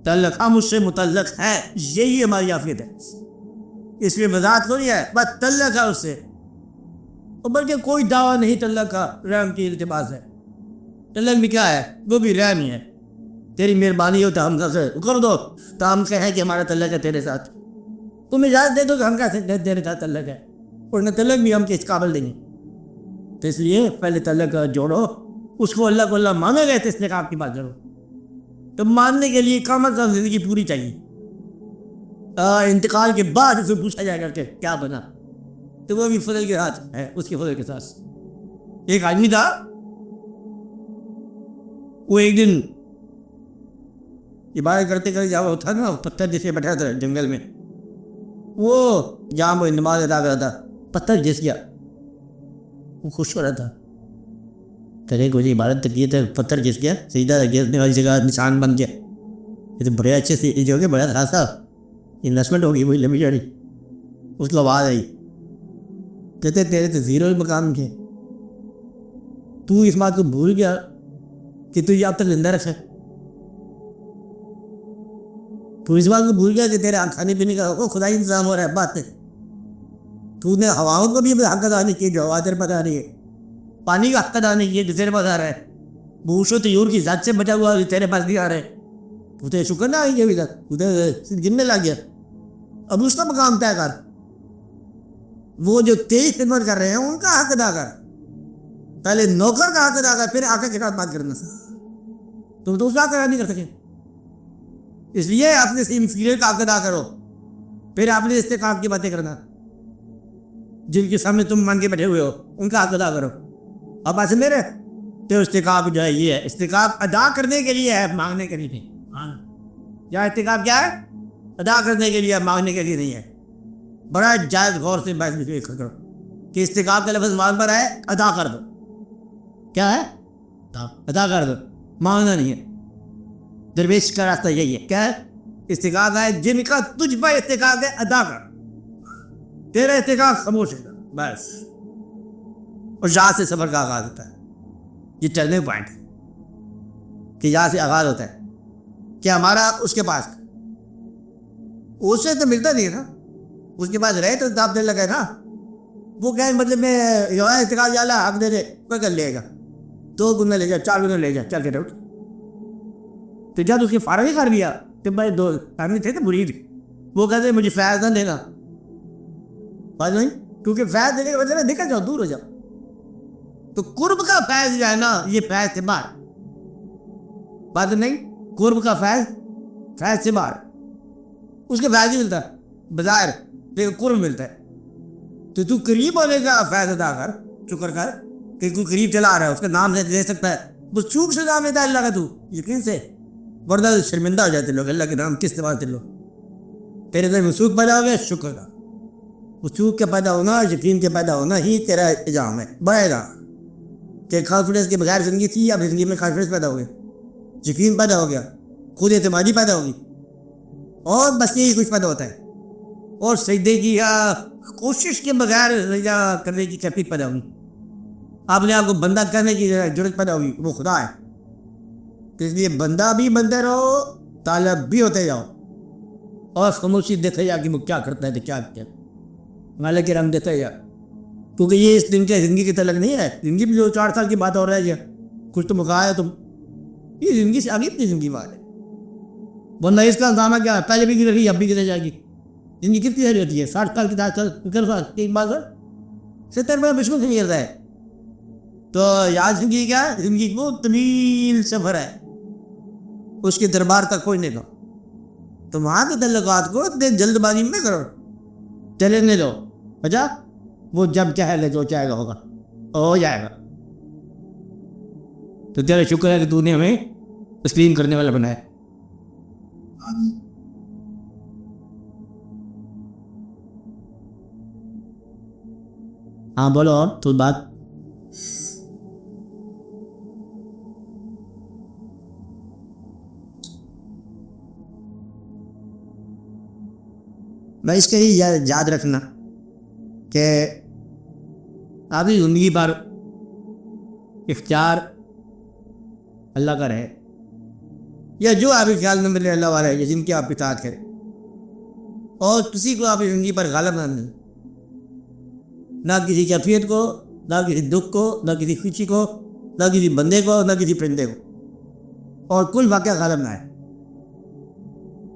تعلق، ہم اس سے متعلق ہیں، یہی ہماری عافیت ہے، اس میں مذاق کو نہیں ہے، بس تعلق ہے اس سے، اور بلکہ کوئی دعویٰ نہیں تعلق کا، رحم کی التماس ہے۔ تعلق بھی کیا ہے؟ وہ بھی رحم ہی ہے، تیری مہربانی ہو تو ہم سے کر دو، تو ہم کہیں کہ ہمارا تعلق ہے تیرے ساتھ، تم اجازت دے دو کہ ہم کیسے تیرے ساتھ تعلق ہے، اور نہ تعلق بھی ہم کس قابل دیں گے۔ تو اس لیے پہلے تعلق جوڑو، اس کو اللہ مانا گئے تو اس نے آپ کی بات کرو۔ تو ماننے کے لیے کم از کم زندگی پوری چاہیے، انتقال کے بعد اسے پوچھا جائے گا کہ کیا بنا، تو وہ بھی فضل کے ہاتھ ہے، اس کے فضل کے ساتھ۔ ایک آدمی تھا، وہ ایک دن عبادت کرتے کرتے جہاں تھا نا، پتھر جیسے بیٹھا تھا جنگل میں، وہ جہاں وہ نماز ادا کر رہا تھا، پتھر جس گیا، وہ خوش ہو رہا تھا، کرے کوئی عبادت تو کیے تھے، پتھر گھس گیا، سیدھا گرنے والی جگہ نشان بن گیا. یہ تو بڑے اچھے سے جو کہ بڑا خاصا انویسٹمنٹ ہوگی وہی لمبی چڑی. اس کو آواز آئی، کہتے تیرے تو زیرو مقام تھے، تو اس بات کو بھول گیا کہ تو یہ اب تک زندہ رکھا. تو اس بات کو بھول گیا کہ تیرے کھانے پینے کا خدائی انتظام ہو رہا ہے. بات ہے تو نے ہواؤں کو بھی حق ادا نہیں کیے جو ہوا تیرے پاس آ رہی ہے، پانی کا حق ادا نہیں کیے جو تیرے پاس آ رہا ہے، بوش و طیور کی ذات سے بچا ہوا جو تیرے پاس نہیں آ رہا ہے. تو تے شکر نہ آئی گیا ابھی تک، تو تے گرنے لگ گیا. اب اس کا مقام طے کر، وہ جو تیری خدمت کر رہے ہیں ان کا حق ادا کر. پہلے نوکر کا حق ادا کر، پھر آقا کے ساتھ بات کرنا. تم تو اس کا حق ادا نہیں کر سکے، اس لیے اپنے انفیریئر کا حق ادا کرو، پھر آپ نے استحقاق کی باتیں کرنا. جن کے سامنے تم مان کے بیٹھے ہوئے ہو ان کا حق ادا کرو. اب ایسے میرے تو استحقاق جو ہے یہ ہے، استحقاق ادا کرنے کے لیے ہے، مانگنے کے لیے نہیں. یا استحقاق کیا ہے؟ ادا کرنے کے لیے، مانگنے کے لیے نہیں ہے. بڑا جائز غور سے بات کرو کہ استحقاق کا لفظ مان پر ہے، ادا کر دو. کیا ہے؟ ادا کر دو، مانگنا نہیں ہے. درویش کا راستہ یہی ہے. کیا ہے؟ استحقاق ہے جن کا تجھ پر استحقاق ہے، ادا کر. تیرا استحقاق خاموش ہے بس. اور یہاں سے سفر کا آغاز ہوتا ہے. یہ ٹرننگ پوائنٹ ہے کہ یہاں سے آغاز ہوتا ہے کہ ہمارا اس کے پاس، اس سے تو ملتا نہیں ہے نا. اس کے پاس رہے تو داب دل لگے نا. وہ کہیں مطلب میں استحقاق جالا حق دے دے کوئی کر لے گا، 2 گنا لے جا، 4 گنا لے جا، چل کے اٹھ. تو جب اس کے فارغ ہی کر دیا تو بھائی 2 آدمی تھے تو مرید، وہ کہتے مجھے فیض نہ دینا. بات نہیں، کیونکہ فیض دینے کے بدلے میں نکل جاؤ، دور ہو جاؤ. تو قرب کا فیض جو ہے نا یہ فیض سے باہر. بات نہیں، قرب کا فیض سے باہر. اس کے فیض ہی ملتا ہے بظاہر، لیکن قرب ملتا ہے. تو قریب ہونے کا فیض ادا کر، شکر کر کہ کوئی قریب چلا آ رہا ہے، اس کا نام دے سکتا ہے. بس چوک سے نام لیتا ہے اللہ کا، تو یقین سے، ورنہ شرمندہ ہو جاتے لوگ. اللہ کے نام کس طرح لو تیرے دل میں سوکھ پیدا ہو گیا، شکر کا. وہ چوک کے پیدا ہونا، یقین کے پیدا ہونا ہی تیرا اجام ہے. بڑے گا کہ کانفیڈنس کے بغیر زندگی تھی، اب زندگی میں کانفیڈنس پیدا ہو گیا، یقین پیدا ہو گیا، خود اعتمادی پیدا ہوگی، اور بس یہی کچھ پیدا ہوتا ہے. اور سجدے کی یا کوشش کے بغیر سجدہ کرنے کی کیفیت پیدا ہوگی. آپ نے آپ کو بندہ کرنے کی ضرورت پیدا ہوگی، وہ خدا ہے. تو اس لیے بندہ بھی بنتے رہو، طالب بھی ہوتے جاؤ، اور خاموشی دیتے جا کہ وہ کیا کرتا ہے تو کیا کیا مالک کے رنگ دیتے جا. کیونکہ یہ اس دن کے زندگی کی تلک نہیں ہے. زندگی میں جو 4 سال کی بات ہو رہا ہے، کچھ تو مکا ہے تم، یہ زندگی سے آگے اپنی زندگی بات ہے. ورنہ اس کا الزامہ کیا ہے؟ پہلے بھی گزر گئی، اب بھی گزر جائے گی. زندگی کتنی ساری ہوتی ہے؟ 60 سال کی 10 سال ایک بات ہے، 70 میں بالکل نہیں کرتا ہے. تو یاد زندگی کیا ہے؟ زندگی کو طویل سفر ہے، اس کے دربار تک کوئی نہیں. تو وہاں کے تعلقات کو جلد بازی میں کرو، چلنے دو. اچھا وہ جب چاہے لے جو چاہے گا ہوگا، ہو جائے گا. تو تیرا شکر ہے کہ تو نے ہمیں تسلیم کرنے والا بنایا. ہاں بولو اور تو بات. میں اس کا ہی یاد رکھنا کہ آپ کی زندگی پر اختیار اللہ کا رہے، یا جو آپ کے خیال میں میرے اللہ والا ہے جن کی آپ اطاعت کریں، اور کسی کو آپ کی زندگی پر غالب نہ ملے، نہ کسی کیفیت کو، نہ کسی دکھ کو، نہ کسی خوشی کو، نہ کسی بندے کو، نہ کسی پرندے کو، اور کل واقعہ غالب نہ ہے.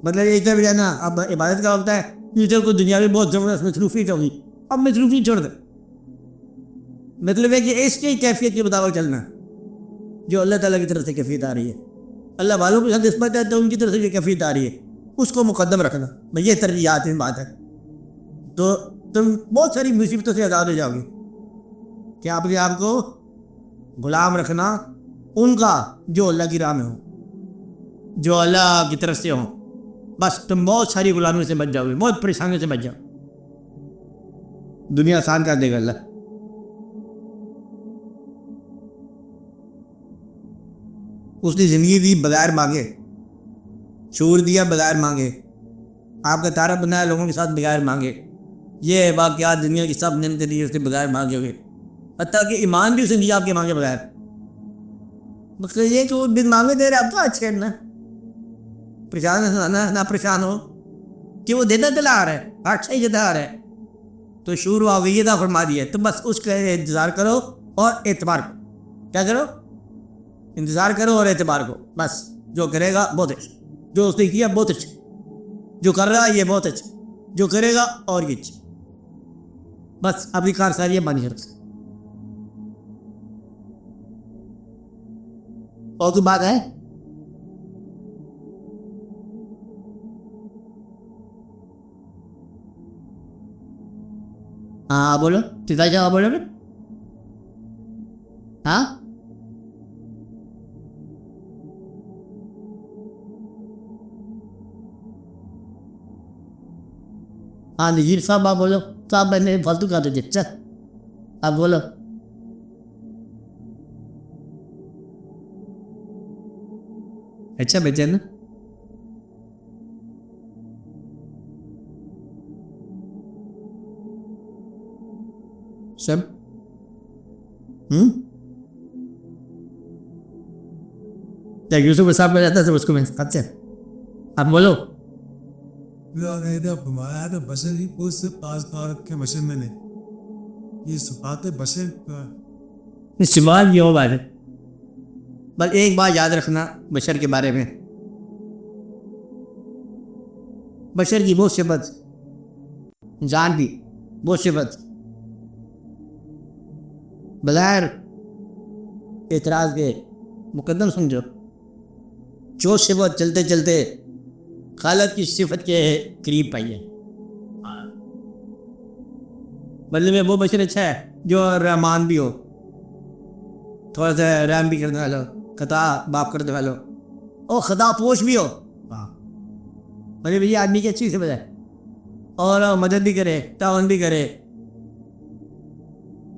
مطلب یہ ادھر بھی جانا اب عبادت کا وقت ہے، ادھر کو دنیا میں بہت زبردست مصروفیت ہوگی، اب مصروفیت چھوڑ دیں. مطلب ہے کہ اس کی کیفیت کے مطابق چلنا جو اللہ تعالیٰ کی طرف سے کیفیت آ رہی ہے. اللہ والوں کے ساتھ نسبت ہے تو ان کی طرف سے جو کیفیت آ رہی ہے اس کو مقدم رکھنا. میں یہ ترجیحات میں بات ہے. تو تم بہت ساری مصیبتوں سے آزاد ہو جاؤ گے کہ آپ نے آپ کو غلام رکھنا ان کا جو اللہ کی راہ میں ہوں، جو اللہ کی طرف سے ہوں. بس تم بہت ساری غلامیوں سے بچ جاؤ گے، بہت پریشانیوں سے بچ جاؤ. دنیا آسان کر دے گا اللہ. اس نے زندگی دی بغیر مانگے، شعور دیا بغیر مانگے، آپ کا تعارف بنایا لوگوں کے ساتھ بغیر مانگے، یہ واقعات دنیا کی سب نعمتیں دی اس نے بغیر مانگے ہوئے، حتیٰ کہ ایمان بھی اس نے دیا آپ کے مانگے بغیر. مطلب یہ کہ وہ بن مانگے دے رہے آپ تو اچھے نا پریشان نہ پریشان ہو کہ وہ دیتا چلا آ رہا ہے، اچھا ہی دیتا آ رہا ہے، تو شعور واقعی عطا فرما دیا. تو بس اس کا انتظار کرو اور اعتبار کرو. کیا کرو؟ انتظار کرو اور اعتبار کرو. بس جو کرے گا بہت اچھا، جو اس نے کیا بہت اچھا، جو کر رہا ہے یہ بہت اچھا، جو کرے گا اور یہ اچھا. بس اپنی کار ساری بانی کرتے. اور کوئی بات ہے؟ ہاں بولو سیدھا جواب بولو. ہاں ہاں نذیر صاحب آپ بولو. صاحب میں نے فالتو کہا تھا چل آپ بولو. اچھا بچے نا سب یوسف صاحب میں رہتا تھا اس کو میں اچھا آپ بولو. ہمارا تو بشر ہی کو سے پاس کے بشر میں نے یہ صفات بشر سوال یہ ہو بات ہے. بس ایک بات یاد رکھنا بشر کے بارے میں، بشر کی وہ صفت، انسان کی وہ صفت بغیر اعتراض کے مقدم سمجھو، جو صفت چلتے چلتے خالق کی صفت کے قریب پائی ہے. مطلب میں وہ بشر اچھا ہے جو رحمان بھی ہو، تھوڑا سا رحم بھی کرنے والا ہو، خطا باپ کرنے والا ہو، اور خطا پوش بھی ہو. مطلب یہ آدمی کی اچھی صفت ہے، اور مدد بھی کرے، تعاون بھی کرے.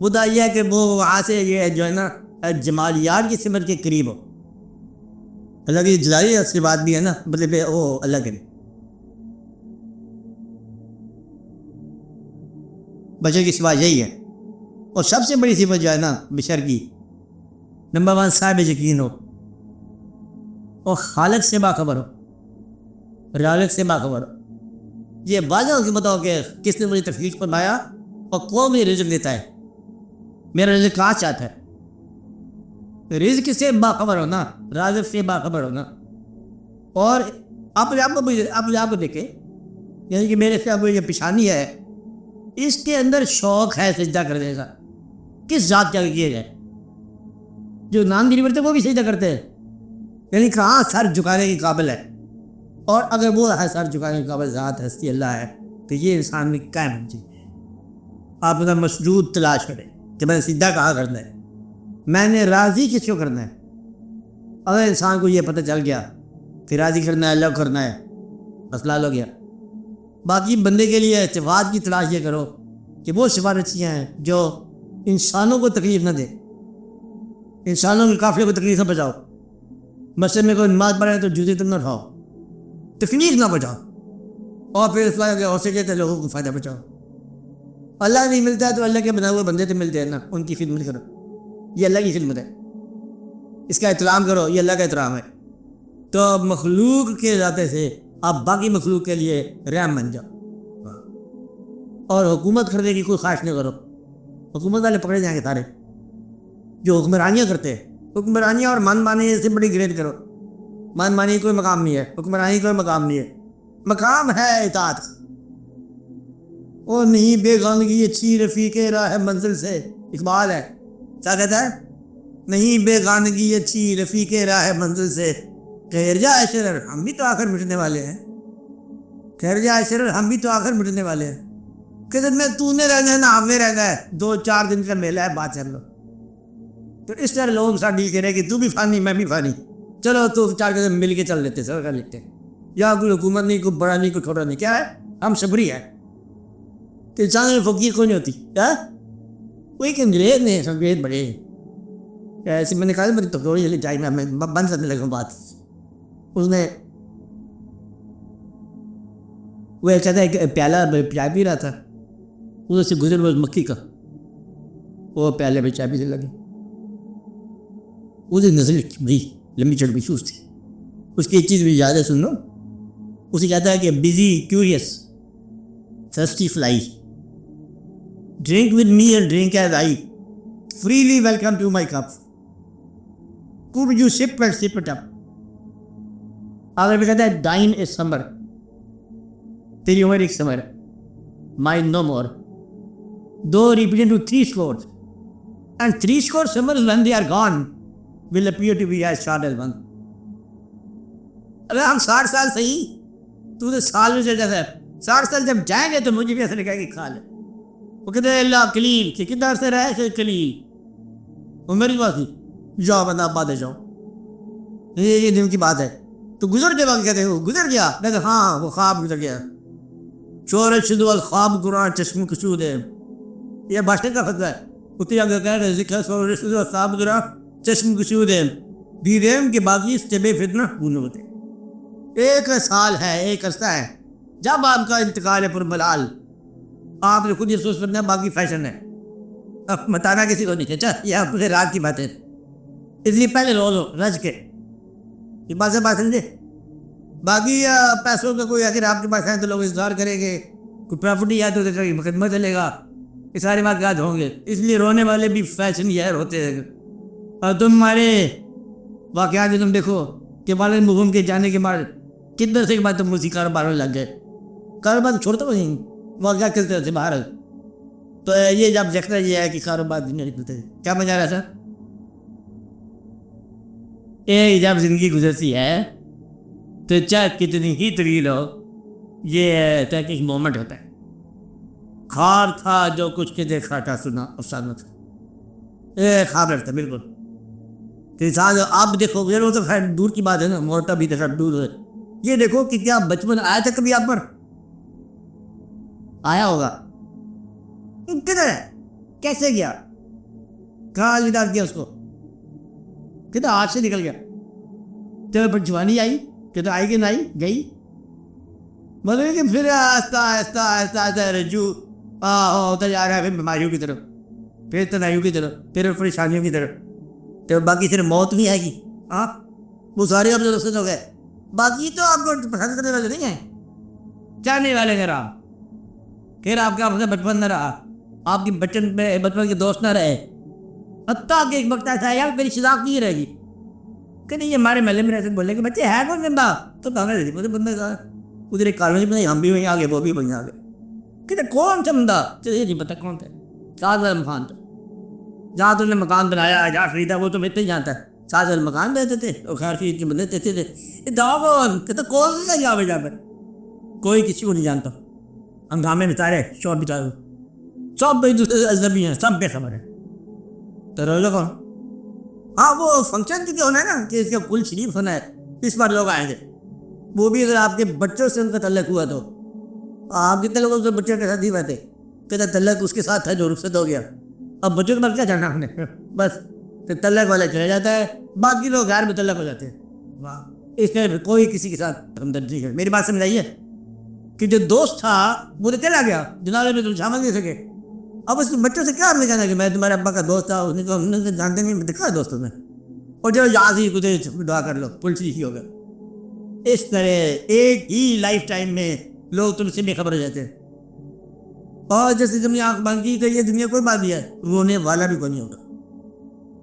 مدعا یہ ہے کہ وہ وہاں سے یہ جو ہے نا جمالیات کی صفت کے قریب ہو. اللہ کی جلالی اصلی بات بھی ہے نا، مطلب وہ اللہ کرے. بشر کی صفات یہی ہے. اور سب سے بڑی صفت جو ہے نا بشر کی، نمبر 1 صاحب یقین ہو، اور خالق سے باخبر ہو، رازق سے باخبر ہو. یہ واضح ہو کہ بتاؤ کہ کس نے مجھے تفریح فرمایا اور کون مجھے رزق دیتا ہے، میرا رزق کہاں چاہتا ہے. رزق سے باخبر ہونا، رازق سے باخبر ہونا. اور اپنے آپ کو دیکھیں، یعنی کہ میرے سے اب یہ پیشانی ہے، اس کے اندر شوق ہے سجدہ کرنے کا. کس ذات کیا کیا جائے؟ جو نام گیری کرتے وہ بھی سجدہ کرتے ہیں، یعنی کہاں سر جھکانے کے قابل ہے. اور اگر وہ ہے سر جھکانے کے قابل ذات ہستی اللہ ہے، تو یہ انسان میں قائم ہونا چاہیے. آپ اپنا مسجود تلاش کریں کہ میں نے سجدہ کہاں کرنا ہے، میں نے راضی کس کو کرنا ہے. اگر انسان کو یہ پتہ چل گیا کہ راضی کرنا ہے اللہ کرنا ہے، بس لال ہو گیا. باقی بندے کے لیے صفات کی تلاش یہ کرو کہ وہ صفات اچھی ہیں جو انسانوں کو تکلیف نہ دے، انسانوں کے قافلے کو تکلیف نہ پہنچاؤ. مسجد میں کوئی نماز پڑھے تو جوتے تم نہ اٹھاؤ، تکلیف نہ پہنچاؤ، اور پھر اس بات ہو سکے تو لوگوں کو فائدہ پہنچاؤ. اللہ نہیں ملتا ہے تو اللہ کے بنائے ہوئے بندے تو ملتے ہیں نا، ان کی خدمت کرو، یہ اللہ کی خدمت ہے. اس کا احترام کرو، یہ اللہ کا احترام ہے. تو مخلوق کے ذاتے سے آپ باقی مخلوق کے لیے رحم بن جاؤ. اور حکومت کرنے کی کوئی خواہش نہیں کرو. حکومت والے پکڑے جائیں گے سارے جو حکمرانیاں کرتے ہیں. حکمرانیاں اور من مانی سے بڑی گریڈ کرو. من مانی کوئی مقام نہیں ہے، حکمرانی کوئی مقام نہیں ہے. مقام ہے اطاعت. اور نہیں بیگانگی اچھی رفیق راہ منزل سے، اقبال ہے کیا کہتا ہے؟ نہیں بیگانگی اچھی رفیق راہ منزل سے، خیر جا شرر ہم بھی تو آخر مٹنے والے ہیں. خیر جا شرر ہم بھی تو آخر مٹنے والے ہیں. کہ میں تو نے رہنا ہے نہ ہمیں رہنا ہے، 2-4 دن کا میلہ ہے، بات چل لو. تو اس طرح لوگوں کے ساتھ ڈیل کرے کہ تو بھی فانی میں بھی فانی، چلو تو 4 دن مل کے چل لیتے سر کر لیتے. یا کوئی حکومت نہیں، کوئی بڑا نہیں، کوئی چھوٹا نہیں، کیا ہے ہم صبری ہیں. تو انسان میں فقیر کوئی نہیں ہوتی، کیا کوئی کہ انگریز نے انگریز بڑے ایسے میں نے کہا میری تھوڑی جلدی ٹائم ہے میں بند کرنے لگا بات. اس نے وہ ایک کہتا ہے کہ پیالہ چائے پی رہا تھا, ادھر سے گزر وہ مکھی کا, وہ پیالے میں چائے پینے لگے. ادھر نظر بھائی لمبی چڑھ چوس تھی. اس کی ایک چیز بھی یاد ہے سن لو, اسے کہتا ہے کہ busy curious thirsty fly drink with me and drink as I freely welcome to my cup could you sip and sip it up. اگر بھی کہتا ہے ڈائن از سمر, تیری عمر ایک سمر ہے, mind no more, though repeating to 3 scores and 3 scores summers when they are gone will appear to be as short as one. ارے ہم 60 سال صحیح, تو تو سال میں چل جاتا ہے. 60 سال جب جائیں گے تو مجھے بھی ایسا لگا کہ کھا لے. وہ کہتے ہیں اللہ کلیل کہ کتنا عرصہ رہا ہے کلیل, وہ میری بات تھی جاؤ بندہ بعد جاؤ, یہ دن کی بات ہے. تو گزر گیا, کہتے ہیں وہ گزر گیا. میں کہا ہاں وہ خواب گزر گیا. چور شدو الخواب قرآن چشم کشود ہے, یہ بھاشن کا فتویٰ ہے. اتنی آگے کہہ رہے ذکر چور شدو الخواب قرآن چشم کشود ہے بیریم کے باقی طب فتنہ پونے ہوتے. ایک سال ہے, ایک عرصہ ہے جب آپ کا انتقال ہے پر ملال, آپ نے خود یہ سوچ سکتے ہیں باقی فیشن ہے. اب بتانا کسی کو نہیں چاچا, یہ آپ مجھے رات کی بات ہے, اس لیے پہلے رو لو رج کے, یہ بات سے بات سمجھے. باقی پیسوں کا کوئی اگر آپ کے پاس ہیں تو لوگ انتظار کریں گے, کوئی پراپرٹی یا تو مقدمہ چلے گا, یہ سارے واقعات ہوں گے. اس لیے رونے والے بھی فیشن یار ہوتے ہیں. اور تمہارے واقعات جو تم دیکھو کہ والد مغم کے جانے کے بعد کتنے سے کے بعد تم اسی کاروبار میں لگ گئے. کاروبار چھوڑتا نہیں, واقعہ کرتے رہتے باہر. تو یہ جب دیکھنا یہ ہے کہ کاروبار دنیا نکلتے ہیں. کیا مزہ رہا سر, یہ جب زندگی گزرتی ہے تو چاہے کتنی ہی طویل ہو, یہ طے کہ ایک مومنٹ ہوتا ہے. خواب تھا جو کچھ کے دیکھا تھا سنا افسانہ تھا, یہ خواب رہتا ہے بالکل. کہ انسان آپ دیکھو گے, وہ تو خیر دور کی بات ہے نا, موٹا بھی دیکھا دور ہے. یہ دیکھو کہ کیا بچپن آیا تھا کبھی آپ پر, آیا ہوگا, کدھر ہے, کیسے گیا, کہاں الوداع کیا اس کو, کدھر ہاتھ سے نکل گیا. تیرے پر جوانی آئی, کدھر آئی کہ نہیں گئی, مطلب کہ پھر آہستہ آہستہ آہستہ آہستہ رجوع ہوتا جا رہا ہے, پھر بیماریوں کی طرف, پھر تنہائیوں کی طرف, پھر پریشانیوں کی طرف. تو باقی صرف موت بھی آئے گی. ہاں وہ سارے اب رخصت ہو گئے, باقی تو آپ کو پسند کرنے والے نہیں ہیں, جانے والے ہیں. آپ پھر آپ کا بچپن نہ رہا, آپ کی بچپن کے دوست نہ رہے, حتیٰ کہ ایک وقت ایسا ہے یار میری شناخت نہیں رہے گی کہ نہیں یہ ہمارے محلے میں رہتے بولے کہ بچے ہے کون بندہ, تو کہاں رہتی مجھے بندہ کہا ادھر ایک کالونی بنائی, ہم بھی وہیں آگے وہ بھی وہیں آگے, کہتے کون سا بندہ, چلیے نہیں پتا کون تھا. ساز المکان تھا, جہاں تم نے مکان بنایا جہاں خریدا وہ تم اتنے ہی جانتا ہے. ساز المکان رہتے تھے اور خیر خرید کے بندے دیتے تھے. یہ دعا کون, کہتے کون سا جا جا کر, کوئی کسی کو نہیں جانتا. ہنگامے بتا رہے, شور بتا رہے, سب ایک دوسرے سے اجنبی ہیں, سب بے خبر ہے. تو روزہ کون, ہاں وہ فنکشن کیونکہ ہونا ہے نا کہ اس کا کل شریف ہونا ہے, اس بار لوگ آئیں گے. وہ بھی اگر آپ کے بچوں سے ان کا تعلق ہوا تو آپ کتنے لوگوں کے بچوں کے ساتھ ہی بیٹھے, کہتے تعلق اس کے ساتھ ہے جو رخصت ہو گیا. اب بچوں کے بعد کیا جاننا ہم نے, بس تو تعلق والا چلا جاتا ہے, باقی لوگ غیر متعلق ہو جاتے ہیں. اس میں کوئی کسی کے ساتھ ہمدردی نہیں ہے. میری بات سمجھ آئی ہے کہ جو دوست تھا وہ تو چلا گیا, جنازے میں تم شامل نہیں سکے. اب اس بچوں سے کیا ہم نے جانا کہ میں تمہارے ابا کا دوست تھا, اس نے کہا ہم نے جانتے نہیں, میں دکھا دوستوں میں, اور جو یہاں سے کچھ دعا کر لو پل ٹھیک ہو گیا. اس طرح ایک ہی لائف ٹائم میں لوگ تم سے بے خبر ہو جاتے ہیں. اور جیسے تم نے آنکھ بند کی تو یہ دنیا کوئی بات نہیں ہے, رونے والا بھی کوئی نہیں ہوگا.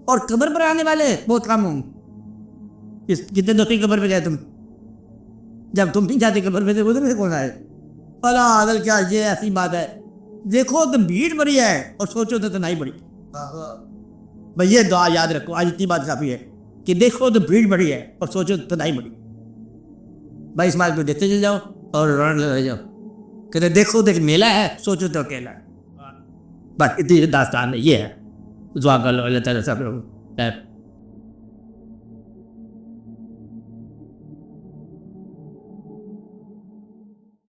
اور قبر پر آنے والے بہت کم ہوں گے. کتنے دوستی قبر پہ گئے تم, جب تم نہیں جاتے قبر پہ ادھر سے کون آئے. اللہ عدل کیا, یہ ایسی بات ہے, دیکھو تو بھیڑ بڑی ہے اور سوچو تو نہیں بڑی. بھائی یہ دعا یاد رکھو, آج اتنی بات کافی ہے کہ دیکھو تو بھیڑ بڑی ہے اور سوچو تو نہیں بڑی. بھائی اس بات کو دیکھتے چل جاؤ اور رونے لگ جاؤ, کہتے دیکھو تو ایک میلہ ہے, سوچو تو اکیلا ہے. بس اتنی داستان ہے, یہ ہے. دعا کر لو اللہ تعالیٰ سب لوگ.